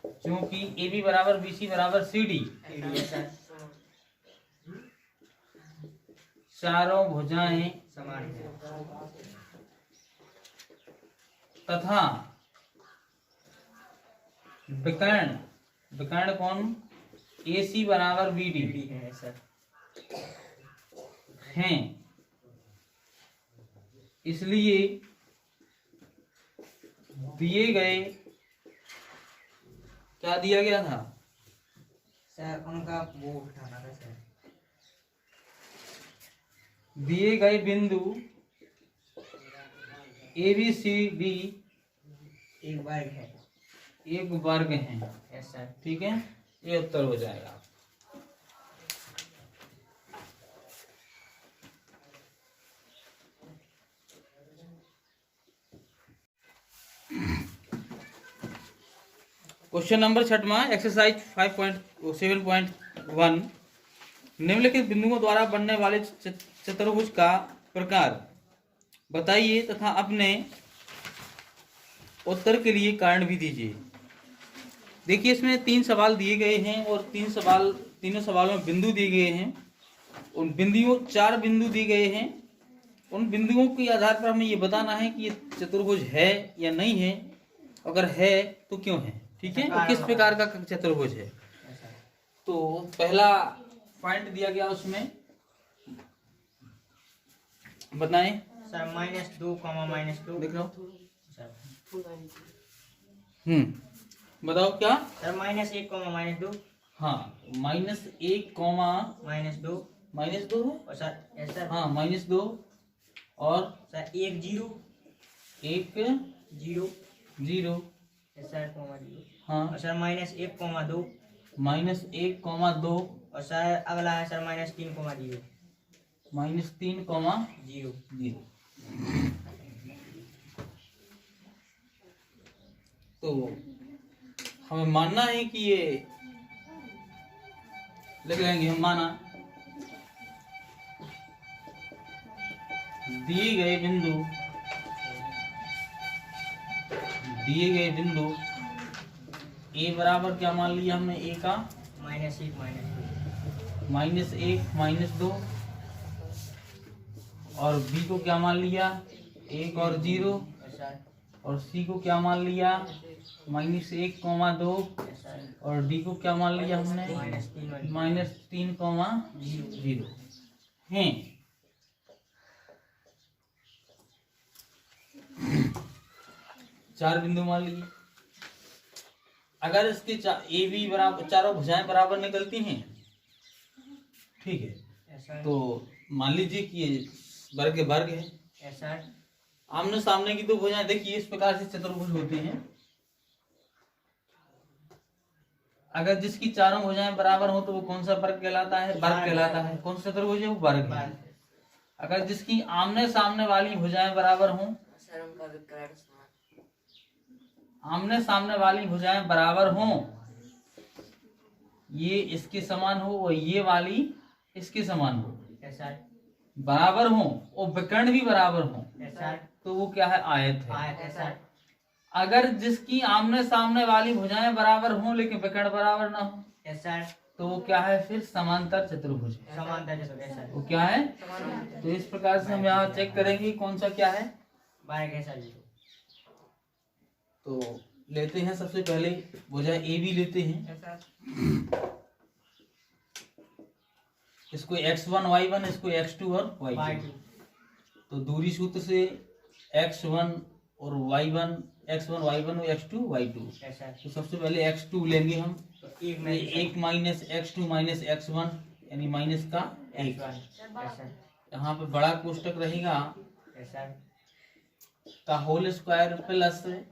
क्योंकि AB बराबर BC बराबर CD, ऐसा चारों भुजाएं समान है तथा विकर्ण कोण AC बराबर BD dd है ऐसा हैं, इसलिए दिए गए, क्या दिया गया था सर? उनका वो उठाना था सर। दिए गए बिंदु ABCD एक वर्ग है एक वर्ग हैं, ऐसा ठीक है, ये उत्तर हो जाएगा। क्वेश्चन नंबर 6वां, एक्सरसाइज 5.7.1, निम्नलिखित बिंदुओं द्वारा बनने वाले चतुर्भुज का प्रकार बताइए तथा अपने उत्तर के लिए कारण भी दीजिए। देखिए, इसमें 3 सवाल दिए गए हैं और तीनों सवालों में बिंदु दिए गए हैं। उन बिंदुओं 4 बिंदु दिए गए हैं। उन बिंदुओं के आधार पर हमें ये बताना है कि ये चतुर्भुज है या नहीं है, अगर है तो क्यों है, ठीक है, और किस प्रकार का चतुर्भुज है। तो पहला पॉइंट दिया गया, उसमें बताएं सर -2, -2 देख लो। सर बताओ क्या? सर -1, -2 हाँ, -1, -2 -2 है, और सर ऐसा हाँ -2 और सर 1 0 1 0 0, ऐसा 0 हाँ, और सर -1, -2 -1, 2 और सर अगला है सर -3, 0 -3, 0 0। तो हमें मानना है कि ये लिख लेंगे हम, माना दिए गए बिंदु ए बराबर क्या मान लिया हमने? ए का -1, -1, -2 और बी को क्या मान लिया? 1 और 0 ऐसा और सी को क्या मान लिया? -1, 2 और डी को क्या मान लिया हमने? -3, 0 हैं। चार बिंदु मान लिए। अगर इसके ए बी बराबर, चारों भुजाएं बराबर निकलती हैं, ठीक है, तो मान लीजिए कि ये वर्ग है। ऐसा आमने सामने की 2 भुजाएं, देखिए इस प्रकार से चतुर्भुज होते हैं। अगर जिसकी चारों भुजाएं बराबर हो तो वो कौन सा वर्ग कहलाता है? वर्ग कहलाता है। कौन सा चतुर्भुज है? वो वर्ग है। अगर जिसकी आमने सामने वाली भुजाएं बराबर हों, आमने सामने वाली भुजाएं बराबर हों, ये इसके समान हो और ये वाली इसके समान हो, ऐसा बराबर हो और विकर्ण भी बराबर हो, ऐसा तो वो क्या है, आयत है। आयत है सर। अगर जिसकी आमने सामने वाली भुजाएं बराबर हों लेकिन विकर्ण बराबर ना हो यस सर। तो वो क्या है, फिर समांतर चतुर्भुज है। समांतर चतुर्भुज सर। वो क्या है, तो इस प्रकार से हम यहाँ चेक करेंगे कौन सा क्या है। बारह के सर जी। तो लेते हैं सबसे पहले भुजा ए बी लेते हैं, इसको x1 y1, इसको x2 और y2। तो दूरी सूत्र से x1 और y1, x1 y1 और x2 y2। Yes sir. तो सबसे पहले x2 लेंगे हम, तो एक में एक माइनस x2 माइनस x1 यानी माइनस का एक। Yes sir. यहाँ पे बड़ा कोष्टक रहेगा यस सर। का whole square plus sir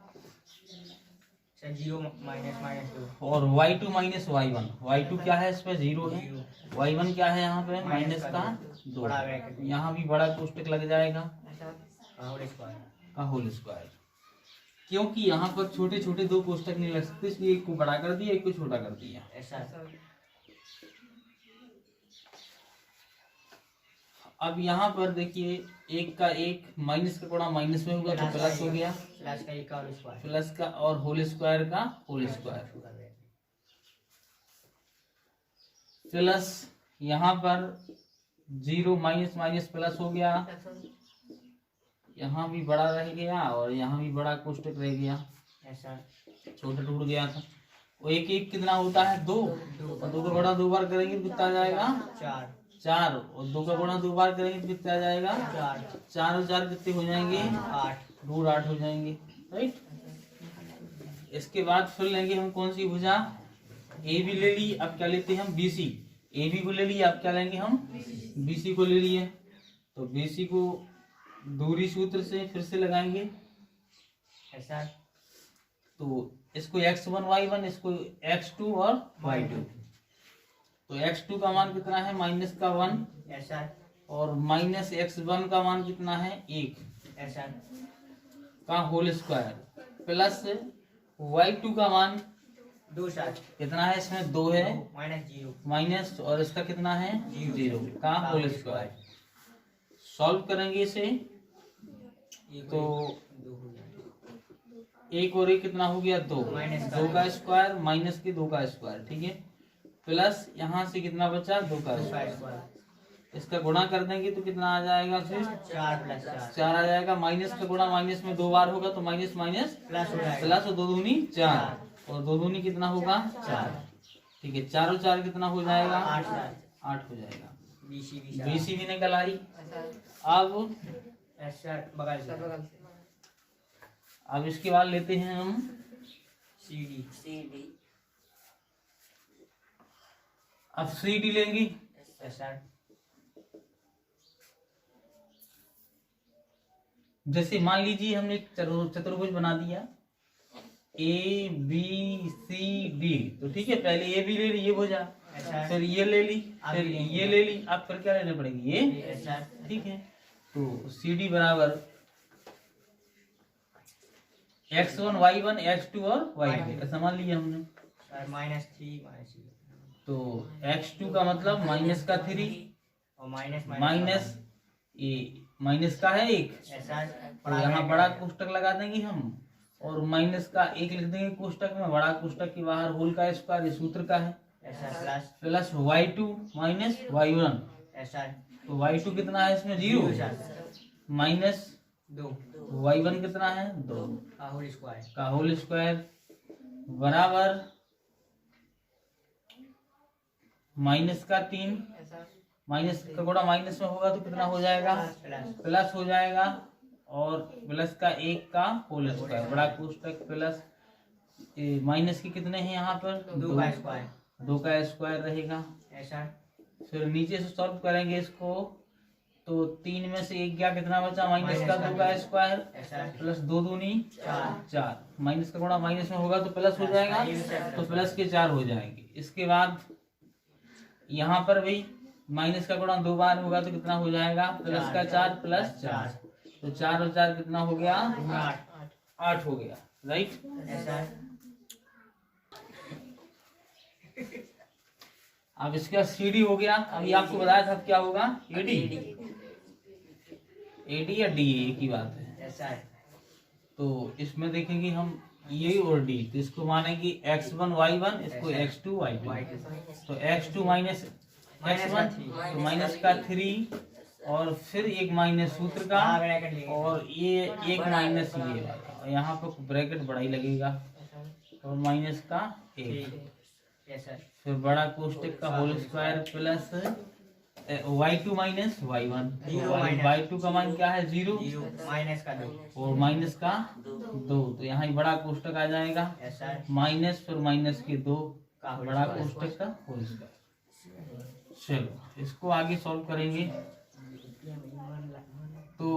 0 minus minus 2 और y2 माइनस y1। y2 क्या है, इस पे 0 है, y1 क्या है यहाँ पे माइनस का 2। बड़ा ब्रैकेट। यहाँ भी बड़ा कोष्टक लग जाएगा होल स्क्वायर। का होल स्क्वायर। क्योंकि यहाँ पर छोटे छोटे दो कोष्टक नहीं लग सकते, इसलिए एक को बड़ा कर दिया, एक को छोटा कर दिया। Yes sir. अब यहाँ पर देखिए, एक का एक माइनस का गुणा माइनस में होगा तो प्लस हो गया, प्लस का 1 का होल स्क्वायर। प्लस का और होल स्क्वायर का होल स्क्वायर प्लस यहाँ पर 0 माइनस माइनस प्लस हो गया, यहाँ भी बड़ा रह गया और यहाँ भी बड़ा कोष्टक रह गया, यस सर। छोटा टूट गया था। वो एक एक कितना होता है, 2। दो का गुणा 2 बार करेंगे तो कितना आ जाएगा, 4। और 2 का गुणा 2 बार करेंगे तो कितना आ जाएगा, 4 और 4 कितने हो जाएंगे, 8। रूट 8 हो जाएंगे, राइट। इसके बाद फिर लेंगे हम कौन सी भुजा, ए बी ले ली, अब क्या लेते हैं हम, बी सी। ए बी को ले लिया, अब क्या लेंगे हम, बी सी को ले लिए। तो बी सी को दूरी सूत्र से फिर से लगाएंगे, ऐसा। तो इसको x1 y1, इसको x2 और y2। तो x2 का मान कितना है, माइनस का 1, ऐसा। और माइनस x1 का मान कितना है, 1 ऐसा का होल स्क्वायर प्लस y2 का मान 2 कितना है, इसमें 2 है, -0 माइनस और इसका कितना है, 0 का होल स्क्वायर। सॉल्व करेंगे इसे तो 1 और 1 कितना हो गया, 2। 2 का स्क्वायर माइनस के 2 का स्क्वायर, ठीक है, प्लस यहाँ से कितना बचा, 2 का स्क्वायर। इसका गुणा कर देंगे तो कितना आ जाएगा, फिर 4 आ जाएगा। माइनस का गुणा माइनस में 2 बार होगा तो माइनस माइनस प्लस और 2 दूनी 4 और 2 दूनी कितना होगा, 4, ठीक है। 4 और 4 कितना हो जाएगा, 8 हो जाएगा। बीसी भी निकल आई। अब अब इसके बाद लेते हैं हम CD। अब CD लेंगे, जैसे मान लीजिए हमने चतुर्भुज बना दिया ABCD, तो ठीक है, पहले ये भी ले ली, ये भुजा, फिर ये ले ली, फिर ये ले ली, अब फिर क्या लेने पड़ेगी, ये, ठीक है। तो CD बराबर x1 y1 x2 और y2 ऐसा मान लिया हमने। -3 तो x2 का मतलब माइनस का 3 और माइनस ये माइनस का है 1, तो यहाँ बड़ा कोष्टक लगा देंगे हम और माइनस का 1 लिख देंगे कोष्टक में, बड़ा कोष्टक के बाहर होल का स्क्वायर, ये सूत्र का है, प्लस y2 माइनस y1। तो y2 कितना है इसमें, 0 माइनस 2 y1 कितना है, 2 का होल स्क्वायर बराबर माइनस का 3, माइनस का गुणा माइनस में होगा तो कितना हो जाएगा, प्लस हो जाएगा, और प्लस का 1 का होल स्क्वायर, बड़ा कोष्टक प्लस माइनस के कितने हैं यहाँ पर, 2 का स्क्वायर रहेगा। फिर नीचे से सॉल्व करेंगे इसको, तो 3 में से 1 गया, कितना बचा, माइनस का 2 का स्क्वायर प्लस 2 दूनी 4, माइनस का गुणा माइनस में होगा तो प्लस हो जाएगा, तो प्लस के 4 हो जाएंगे। इसके बाद यहाँ पर भी माइनस का गुणा 2 बार होगा तो कितना हो जाएगा, प्लस का 4 प्लस 4, तो 4 और 4 कितना हो गया, 8 हो गया, राइट। अब इसका CD हो गया। अभी आपको बताया था क्या होगा, AD या DA, एक ही बात है, ऐसा है। तो इसमें देखेंगे हम ये और डी, तो इसको मानेंगे x1 y1, इसको x2 y2। तो x2 माइनस x1 तो माइनस का 3 और फिर एक माइनस सूत्र का और ये एक माइनस ये वाला, यहाँ पर ब्रैकेट बड़ा ही लगेगा और माइनस का 1, फिर बड़ा कोष्टक का whole square plus y2 minus y1, y2 का मान क्या है 0 माइनस का 2 और माइनस का 2, तो यहाँ ही बड़ा कोष्टक आ जाएगा माइनस, फिर माइनस के 2 बड़ा कोष्टक का होल स्क्वायर। चलो इसको आगे सॉल्व करेंगे। तो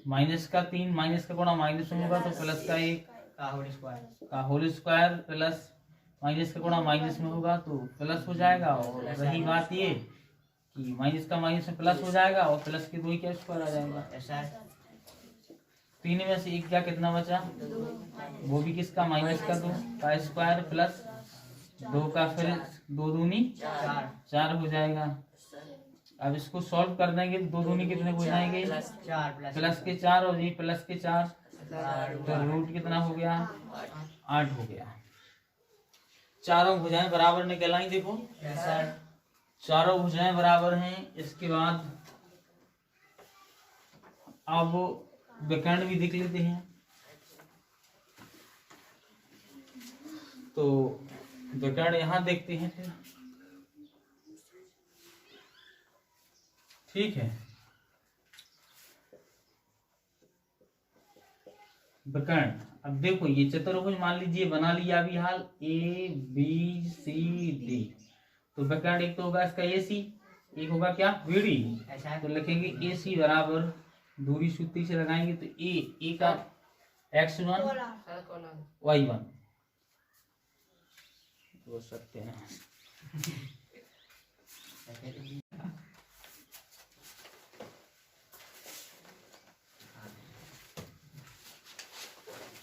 माइनस का 3 माइनस का गुणा माइनस में होगा तो प्लस का 1 का होल स्क्वायर प्लस माइनस का गुणा माइनस में होगा तो प्लस हो जाएगा। और रही बात ये कि माइनस का माइनस में प्लस हो जाएगा और प्लस के 2 का स्क्वायर आ जाएगा। 3 में से 1 क्या कितना बचा, वो भी किसका माइनस का 2 का स्क्वायर प्लस 2 का फिर 2 दूनी 4 हो जाएगा। अब इसको सॉल्व कर देंगे तो 2 दूनी कितने हो जाएंगे, प्लस के 4 और ये प्लस के 4, तो रूट कितना हो गया 8 हो गया। चारों भुजाएं बराबर निकल आई, देखो चारों भुजाएं बराबर हैं। इसके बाद अब विकर्ण भी देख लेते हैं। तो विकर्ण यहां देखते हैं फिर, ठीक है। विकर्ण, अब देखो ये चतुर्भुज मान लीजिए बना लिया अभी हाल ए बी सी डी, तो विकर्ण एक तो होगा इसका ए सी, एक होगा क्या बी डी। तो लिखेंगे ए सी बराबर दूरी सूत्री से लगाएंगे तो ए का x1 y1 बोल सकते हैं।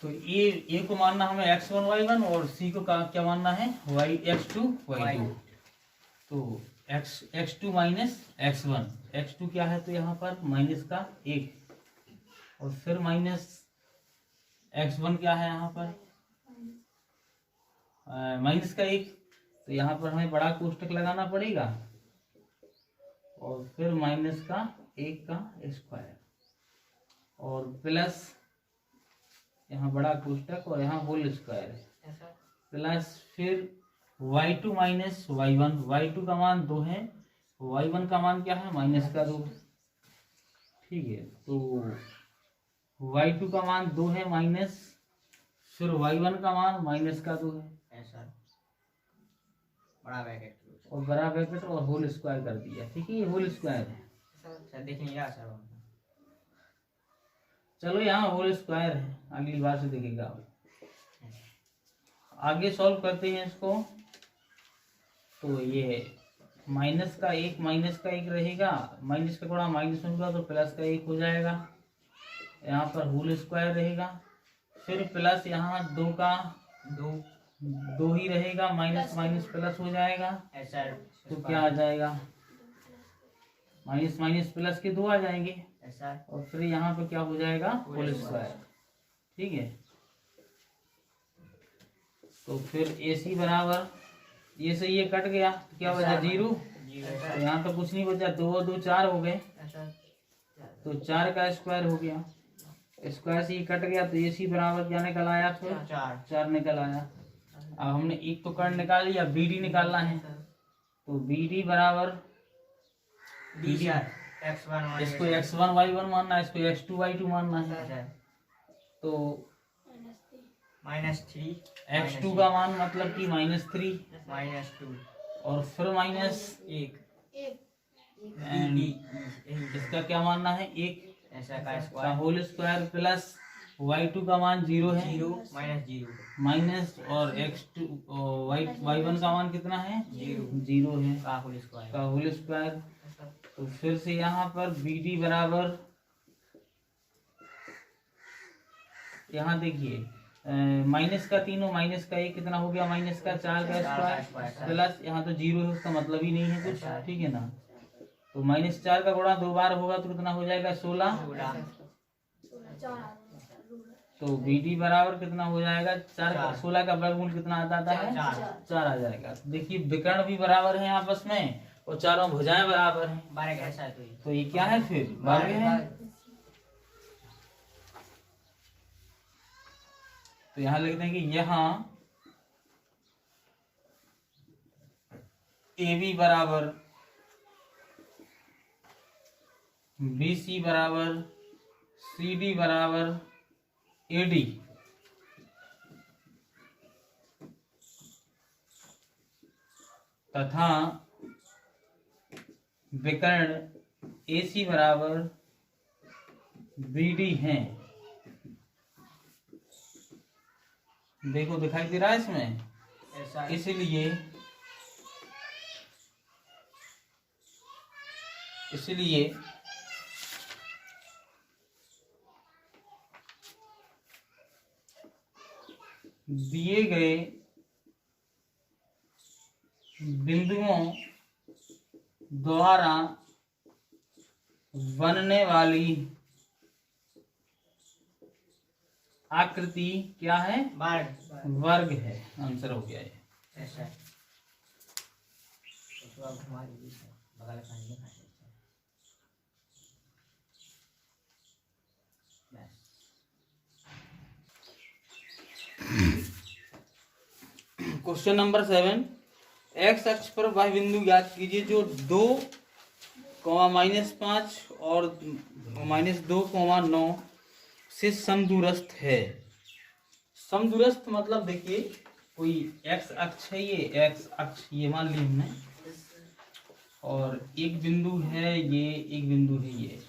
तो ए को मानना हमें x1 y1 और सी को क्या मानना है x2 y2। तो x2 माइनस x1, x2 क्या है तो यहाँ पर माइनस का 1 और फिर माइनस x1 क्या है यहाँ पर माइनस का 1, तो यहाँ पर हमें बड़ा कोष्टक लगाना पड़ेगा और फिर माइनस का 1 का स्क्वायर और प्लस यहाँ बड़ा कोष्टक और यहाँ होल स्क्वायर है प्लस फिर y2 माइनस y1, y2 का मान 2 है, y1 का मान क्या है माइनस का 2, ठीक है। तो y2 का मान 2 है माइनस, फिर y1 का मान माइनस का 2 है बड़ा ब्रैकेट और बड़ा ब्रैकेट और होल स्क्वायर कर दिया, ठीक है। ये होल स्क्वायर है सर, देख नहीं रहा सर। चलो यहाँ होल स्क्वायर है, अगली बार से देखेगा। आगे सॉल्व करते हैं इसको। तो ये माइनस का 1 रहेगा, माइनस का गुणा माइनस होगा तो प्लस का 1 हो जाएगा। यहाँ पर होल स्क्वायर रहेगा, फिर प्लस यहाँ 2 का 2 ही रहेगा, माइनस माइनस प्लस हो जाएगा। तो क्या आ जाएगा माइनस माइनस प्लस के 2 आ जाएंगे और फिर यहाँ पे क्या हो जाएगा होल स्क्वायर, ठीक है। तो फिर ए सी बराबर ये से ये कट गया तो क्या बचा 0, तो यहाँ तो कुछ नहीं बचा, 2 और 2 4 हो गए, तो 4 का स्क्वायर हो गया, स्क्वायर से ये कट गया तो ए सी बराबर क्या निकल आया, फिर 4 निकल आया। अब हमने एक तो कर्ण निकाल लिया, बी डी निकालना है, तो बी डी बराबर इसको x1 y1 मानना है, इसको x2 y2 मानना है। तो -3 x2 का मान मतलब कि -3 -2 और फिर -1 इसका क्या मानना है 1 ऐसा का का square whole square plus y2 का मान 0 है, 0 माइनस और x2 y1 का मान कितना है 0 है का होल स्क्वायर। तो फिर से यहाँ पर बी डी बराबर, यहाँ देखिए माइनस का 3 और माइनस का 1 कितना हो गया, -4 का स्क्वायर प्लस यहाँ तो 0 है, उसका मतलब ही नहीं है कुछ, ठीक है ना। तो -4 का गुणा 2 बार होगा तो कितना हो जाएगा 16। 16 तो BD बराबर कितना हो जाएगा 4। 16 का वर्गमूल कितना आता है 4 आ जाएगा। देखिए विकर्ण भी बराबर है आपस में और चारों भुजाएं बराबर हैं। 12 का ऐसा तो ये क्या है फिर वर्ग है। तो यहाँ लिखते हैं कि यहाँ AB बराबर BC बराबर CD बराबर AD तथा विकर्ण AC बराबर BD हैं। देखो दिखाई दे रहा है इसमें। ऐसा इसलिए दिए गए बिंदुओं द्वारा बनने वाली आकृति क्या है वर्ग है। आंसर हो गया ये। ऐसा तो अब हमारी बगल का नहीं है। क्वेश्चन नंबर 7, एक्स अक्ष पर वह बिंदु ज्ञात कीजिए जो 2, -5 और -2, 9 से समदूरस्थ है। समदूरस्थ मतलब देखिए कोई एक्स अक्ष है, ये एक्स अक्ष ये मान ली हमने, और एक बिंदु है ये, एक बिंदु है ये।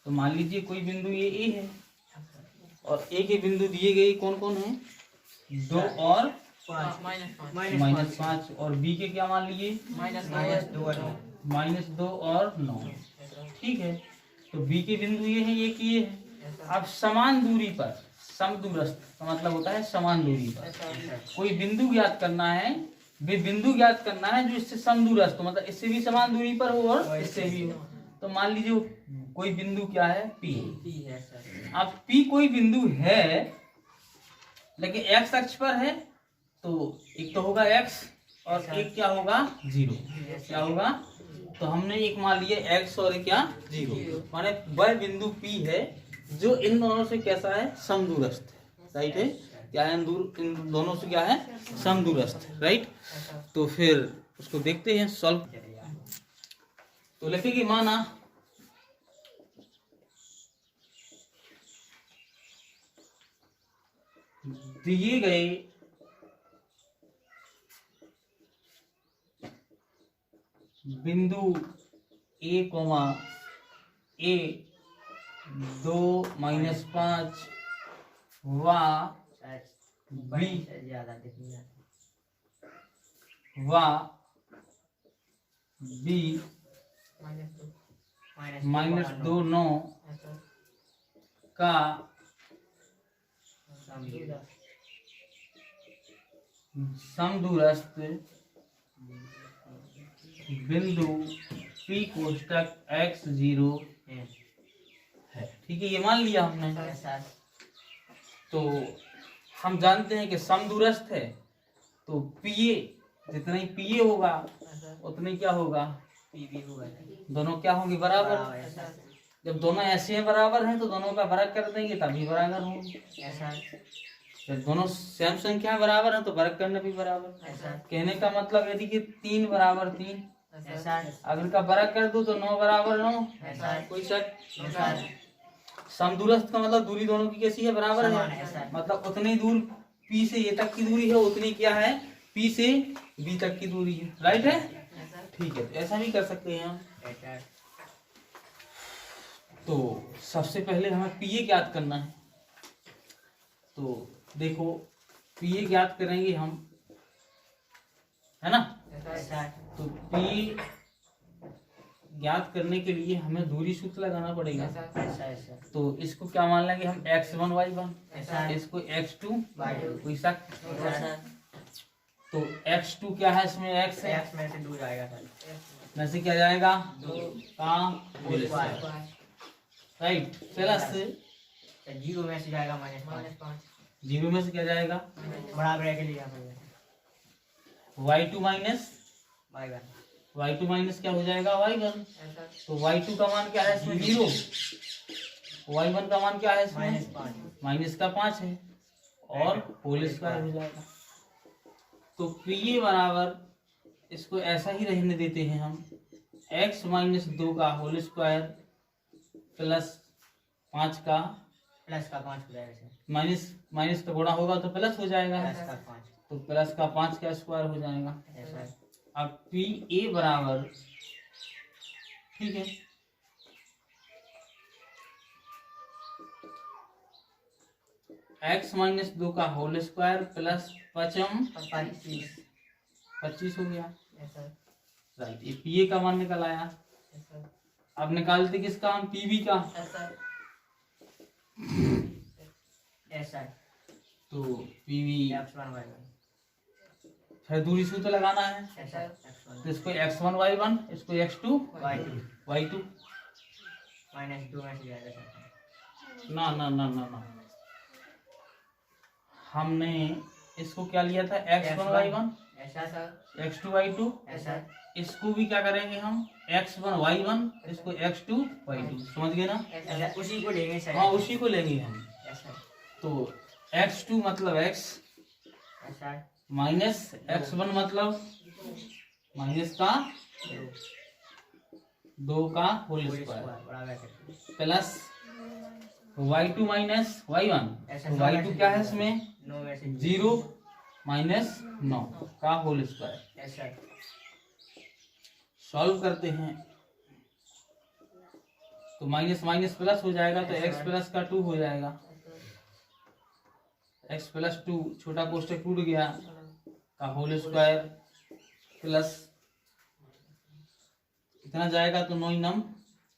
तो मान लीजिए कोई बिंदु ये ए है और ए के बिंदु दिए गए कौन कौन है 2 और -5 और बी के क्या मान लीजिए -2 और 9। ठीक है, तो बी के बिंदु ये है, एक ये है। अब समान दूरी पर, समदूरस्थ का मतलब होता है समान दूरी पर कोई बिंदु ज्ञात करना है। वे बिंदु ज्ञात करना है जो इससे समदूरस्थ, मतलब इससे भी समान दूरी पर हो और इससे भी हो। तो मान लीजिए कोई बिंदु क्या है P है। अब P कोई बिंदु है लेकिन एक्स अक्ष पर है, तो एक तो होगा x और एक क्या होगा 0। क्या होगा, तो हमने एक मान लिया x और एक क्या 0, माने वह बिंदु P है जो इन दोनों से कैसा है समदूरस्थ है। राइट है, क्या है इन दोनों से क्या है समदूरस्थ। राइट, तो फिर उसको देखते हैं सॉल्व। तो लिखेंगे माना दिए गए बिंदु A, A 2, -5 व B -2, 9 का समदूरस्थ बिंदु P कोष्टक x0 है। ठीक है, ये मान लिया हमने। तो हम जानते हैं कि समदूरस्थ है तो PA जितना ही PA होगा उतने क्या होगा PB होगा। दोनों क्या होंगे बराबर। जब दोनों ऐसे हैं बराबर हैं तो दोनों का वर्ग कर देंगे तभी बराबर होंगे। जब दोनों सेम संख्या बराबर है तो वर्ग करना भी बराबर। कहने का मतलब यदि कि 3 बराबर 3, अगर इनका वर्ग कर दो तो 9 बराबर 9। कोई शक। समदूरस्थ का मतलब दूरी दोनों की कैसी है बराबर है, मतलब उतनी दूर P से A तक की दूरी है उतनी क्या है P से B तक की दूरी है। राइट है, ठीक है, तो ऐसा भी कर सकते हैं हम। तो सबसे पहले हमें PA ज्ञात करना है। तो देखो PA ज्ञात करेंगे हम, है ना। तो P ज्ञात करने के लिए हमें दूरी सूत्र लगाना पड़ेगा। तो इसको क्या मान लेंगे हम x1 y1, इसको x2 कोई शक। तो x2 क्या है इसमें x है, x में से दूर आएगा में से क्या जाएगा? 2 का होल स्क्वायर, राइट। प्लस 0 में से जाएगा -5, 0 में से क्या जाएगा? बराबर है के लिए यहाँ पर y2 minus y1, y2 minus क्या हो जाएगा? y1। तो y2 का मान क्या है इसमें? 0। y1 का मान क्या है इसमें? -5, माइनस का 5 है और होल स्क्वायर हो जाएगा। तो PA बराबर, इसको ऐसा ही रहने देते हैं हम, x माइनस 2 का होल स्क्वायर प्लस 5 का प्लस का 5 हो जाएगा सर, माइनस का गुणा होगा तो प्लस हो जाएगा, प्लस का 5 तो प्लस का 5 का स्क्वायर हो जाएगा। ऐसा। अब PA बराबर, ठीक है, x माइनस 2 का होल स्क्वायर प्लस 25 25 हो गया, राइट। ये PA का मान निकल आया। अब निकालते किसका हम? PB का। ऐसा तो PB, x1 y1 फिर दूरी सूत्र लगाना है, ऐसा x1 तो इसको x1 y1, इसको x2 y2 y2। -2 में से जाएगा सर, ना ना ना ना ना, हमने इसको क्या लिया था? x1 y1, ऐसा सर, x2 y2। ऐसा इसको भी क्या करेंगे हम? x1 y1, इसको x2 y2। समझ गए ना? ऐसा उसी को लेंगे सर, हाँ, उसी को लेंगे हम। ऐसा तो x2 मतलब x ऐसा माइनस x1 मतलब माइनस का 2 का होल स्क्वायर बराबर है प्लस y2 माइनस y1। ऐसा तो y2 क्या है इसमें? 9 में से 0 माइनस 9 का होल स्क्वायर। ऐसा सॉल्व करते हैं तो माइनस माइनस प्लस हो जाएगा, तो x प्लस का 2 हो जाएगा। x प्लस 2, छोटा कोष्टक टूट गया, का होल स्क्वायर प्लस कितना जाएगा? तो 9 नम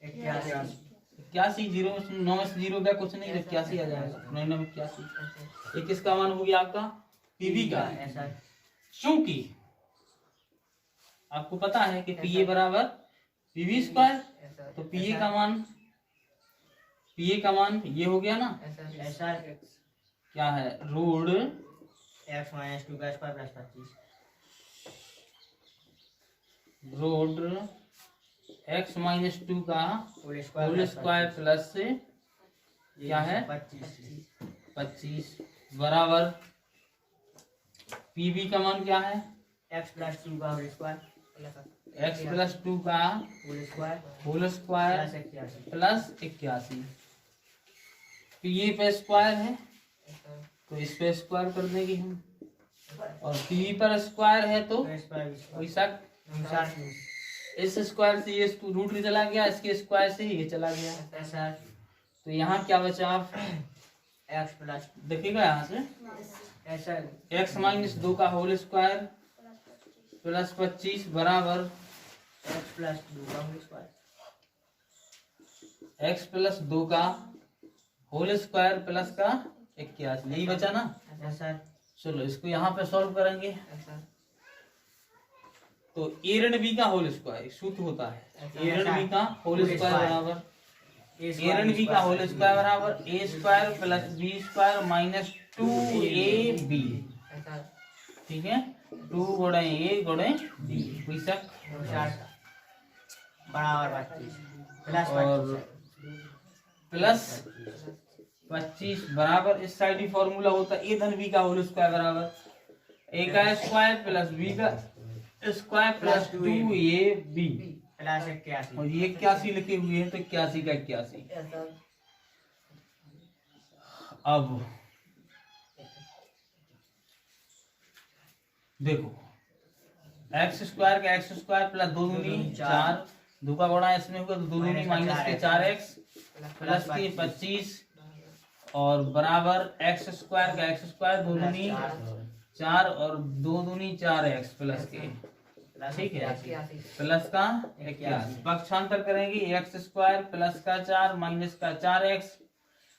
81, 0 9 में से 0 का कुछ नहीं, 81 आ जाएगा। 9 नम 81। ये किसका मान हो गया? आपका PB का। ऐसा क्योंकि आपको पता है कि PA बराबर PB स्क्वायर, तो PA का मान ये हो गया ना, ऐसा क्या है? रूट x - 2 का square plus 25 root x minus 2 का होल होल स्क्वायर प्लस से क्या है? 25 बराबर PB का मान क्या है? x + 2 का होल स्क्वायर x प्लस 2 का होल स्क्वायर प्लस 81। PA पे स्क्वायर है तो इस पे स्क्वायर कर देंगे हम, और PB पर स्क्वायर है तो कोई शक? इस स्क्वायर से ये रूट चला गया, इसके स्क्वायर से ये चला गया, तो यहाँ क्या बचा? आप x प्लस देखिएगा यहाँ से, ऐसा x माइनस 2 का होल स्क्वायर प्लस 25 बराबर x + 2 का होल स्क्वायर x प्लस 2 का होल स्क्वायर प्लस का 81। यही बचा ना? ऐसा चलो इसको यहाँ पे सॉल्व करेंगे। तो a ऋण b का होल स्क्वायर सूत्र होता है, a ऋण b का होल स्क्वायर बराबर a ऋण b का होल स्क्वायर बराबर a square plus b square minus 2ab। ठीक है, 2 गुणे a गुणे b। कोई शक? बराबर 25 और प्लस 25 बराबर, इस साइड ही फॉर्मूला होता है a धन b का होल स्क्वायर बराबर a का स्क्वायर प्लस b का स्क्वायर प्लस 2ab प्लस 81 और ये 81 लिखे हुए हैं, तो 81 का 81। अब देखो, एक्स स्क्वायर का एक्स स्क्वायर प्लस 2 दूनी 4, 2 का गुणा इसमें होगा तो 2 दूनी माइनस के 4x प्लस के 25 और बराबर एक्स स्क्वायर का एक्स स्क्वायर 2 दूनी 4 और 2 दूनी 4x प्लस के, ठीक है, प्लस का 81। पक्षांतर करेंगे, एक्स स्क्वायर प्लस का 4 माइनस का 4x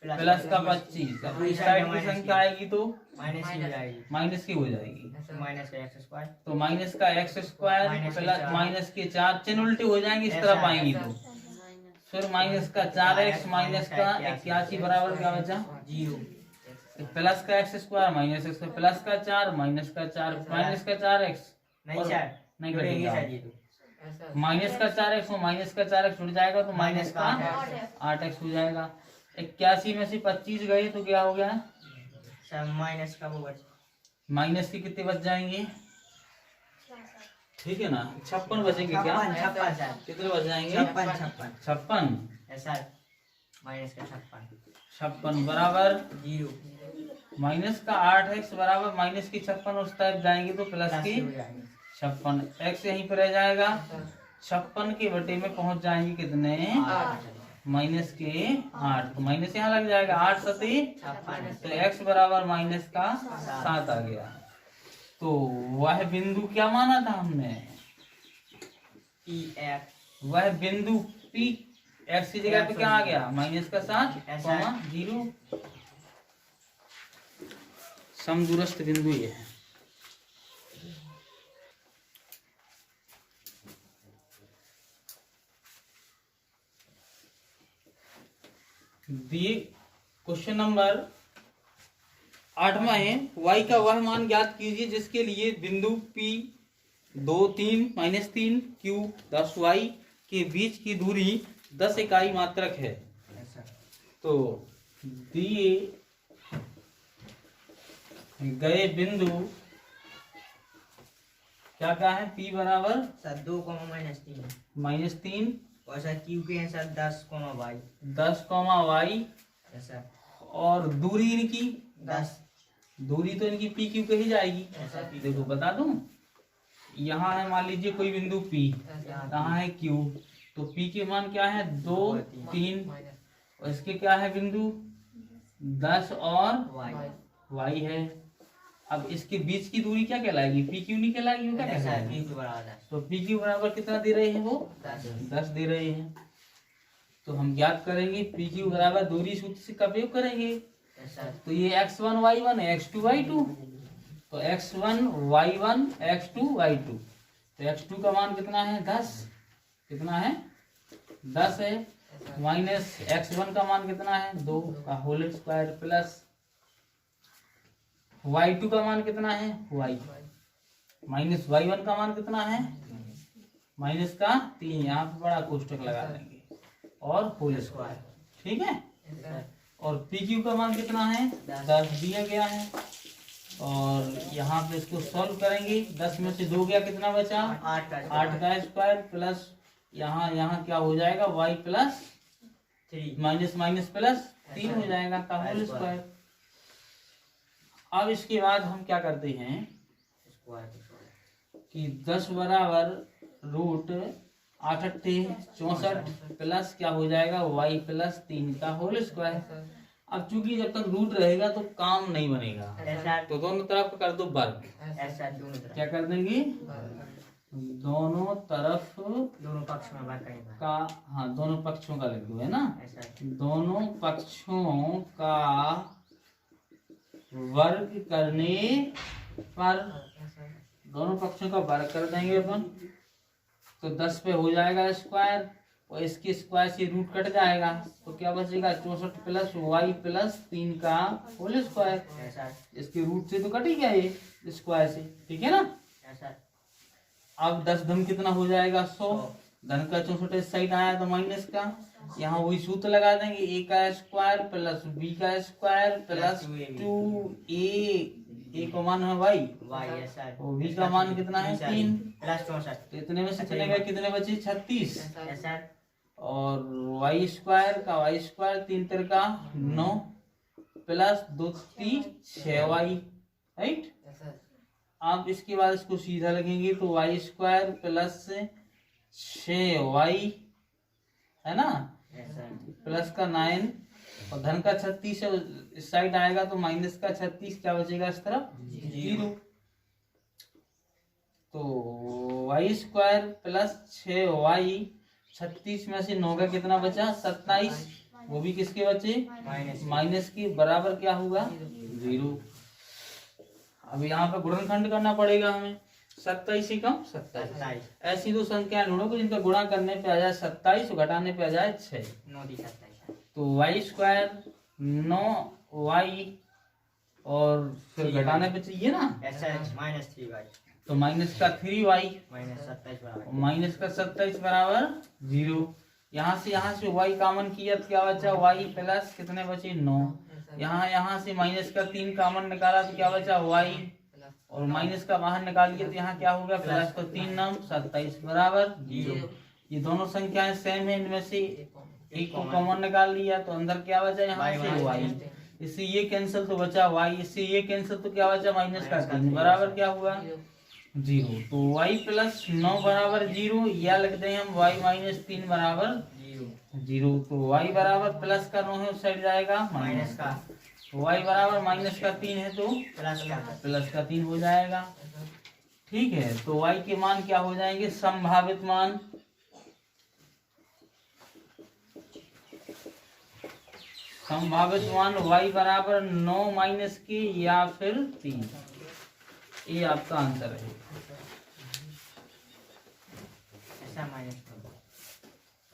प्लस का 25। अब इस साइड की संख्या आएगी तो माइनस की हो जाएगी, माइनस की हो जाएगी। माइनस का एक्स स्क्वायर, तो माइनस का एक्स स्क्वायर प्लस माइनस के 4 चिन्ह उल्टे हो जाएंगे इस तरफ आएंगी तो फिर माइनस का 4x माइनस का 81 बराबर क्या बचा 0। प्लस का x square minus x plus का 4 माइनस का 4 माइनस का 4x नहीं सर, नहीं जुड़ेंगे कटेगा। सर ये तो। माइनस का 4x और माइनस का 4x जुड़ जाएगा तो माइनस का 8x हो जाएगा। 81 में से 25 गए तो क्या हो गया सर माइनस का वो बच, माइनस के कितने बच जाएंगे ठीक है ना 56 बचेंगे क्या 56 सर, कितने बच जाएंगे 56 56 सर, माइनस का 56 बराबर 0 माइनस का 8x बराबर माइनस की 56 उस तरफ जाएंगे तो प्लस की हो जाएंगे 56 x यहीं पर रह जाएगा 56 के बटे में पहुंच जाएंगे कितने माइनस के 8 तो माइनस यहाँ लग जाएगा 8 सती तो x बराबर माइनस का 7 आ गया। तो वह बिंदु क्या माना था हमने Pf वह बिंदु P x की जगह पे क्या आ गया माइनस का 7 0 समदूरस्थ बिंदु ये है। दिए क्वेश्चन नंबर 8वां है y का वह मान ज्ञात कीजिए जिसके लिए बिंदु P 2 3 -3 Q 10 y के बीच की दूरी 10 इकाई मात्रक है। तो दिए गए बिंदु क्या क्या है P बराबर सर 2 -3 -3 और सर क्यू के हैं सर 10 y 10 y सर और दूरी इनकी 10 दूरी तो इनकी पी क्यू कही जाएगी। देखो बता दूं यहाँ है मान लीजिए कोई बिंदु P कहाँ है Q तो P के मान क्या है 2 3 और इसके क्या है बिंदु 10 और y है। अब इसके बीच की दूरी क्या कहलाएगी पी क्यू नहीं कहलाएगी वो क्या कहलाएगी तो पी क्यू बराबर कितना दे रहे हैं वो 10 दे रहे हैं। तो हम ज्ञात करेंगे पी क्यू बराबर दूरी सूत्र से का प्रयोग करेंगे तो ये x1 y1 है x2 y2 तो x1 y1 x2 y2 तो x2 का मान कितना है 10 कितना है 10 है माइनस x1 का मान कितना है 2 का होल स्क्वायर प्लस y2 का मान कितना है y माइनस y1 का मान कितना है माइनस का 3 यहाँ पे बड़ा कोष्टक लगा देंगे और होल स्क्वायर ठीक है। और पी क्यू का मान कितना है 10 दिया गया है और यहाँ पे इसको सॉल्व करेंगे 10 में से 2 गया कितना बचा 8 का स्क्वायर प्लस यहाँ क्या हो जाएगा y plus 3 minus minus plus 3 हो जाएगा का होल स्क्वायर। अब इसके बाद हम क्या करते हैं कि 10 बराबर रूट 8 8 64 प्लस क्या हो जाएगा y प्लस 3 का होल स्क्वायर। अब चूंकि जब तक रूट रहेगा तो काम नहीं बनेगा तो दोनों तरफ कर दो वर्ग क्या कर देंगे दोनों तरफ दोनों पक्ष में वर्ग करेंगे का हाँ दोनों पक्षों का लिख दो है ना दोनों पक्षों का वर्ग करने पर दोनों पक्षों का वर्ग कर देंगे अपन तो 10 पे हो जाएगा स्क्वायर और इसके स्क्वायर से रूट कट जाएगा तो क्या बचेगा 64 प्लस y प्लस 3 का होल स्क्वायर इसके रूट से तो कट ही गया ये स्क्वायर से ठीक है ना। अब 10 धम कितना हो जाएगा 100 धन का 64 इस साइड आया तो माइनस का यहाँ वही सूत्र लगा देंगे a का स्क्वायर प्लस b का स्क्वायर प्लस 2a को मान है y और b का मान कितना है 3 तो इतने में से चले गए कितने बचे 36 और y स्क्वायर का y स्क्वायर 3 तिर का 9 प्लस 2 3 6y राइट। आप इसके बाद इसको सीधा लगेंगे तो y स्क्वायर प्लस 6y है ना प्लस का 9 और धन का 36 है इस साइड आएगा तो माइनस का 36 क्या बचेगा इस तरफ 0 तो y स्क्वायर प्लस 6y 36 में से 9 का कितना बचा 27 वो भी किसके बचे, माइनस माइनस के बराबर क्या होगा, 0। अब यहाँ पे गुणनखंड करना पड़ेगा हमें, 27 से कम 27। 27 ऐसी दो संख्या ढूंढो जिनका गुणा करने पे आ जाए 27 और घटाने पे आ जाए 6। 9 दी 27 तो वाई स्क्वायर 9y और फिर घटाने पे चाहिए ना, ऐसा माइनस 3y तो माइनस का 3y माइनस 27 बराबर माइनस का 27 बराबर 0। यहाँ से y कॉमन किया तो क्या बचा, y प्लस कितने बचे 9। यहाँ से माइनस का 3 कॉमन निकाला तो क्या बचा y, और माइनस का बाहर निकालिए तो यहाँ क्या होगा, प्लस का 3 9 27 बराबर 0। ये दोनों संख्याएं सेम है, इनमें से एक को कॉमन निकाल लिया तो अंदर क्या बचा, यहाँ से y, इससे ये कैंसिल तो बचा y, इससे ये कैंसिल तो क्या बचा माइनस का 3 बराबर क्या हुआ 0। तो y प्लस 9 बराबर 0, या लिखते हैं हम y माइनस 3 बराबर 0। तो y बराबर प्लस का 9 है, उस साइड जाएगा माइनस का, y बराबर माइनस का 3 है तो प्लस का 3 हो जाएगा। ठीक है, तो y के मान क्या हो जाएंगे, संभावित मान, संभावित मान y बराबर 9 माइनस के या फिर 3, ये आपका आंसर है। ऐसा माइनस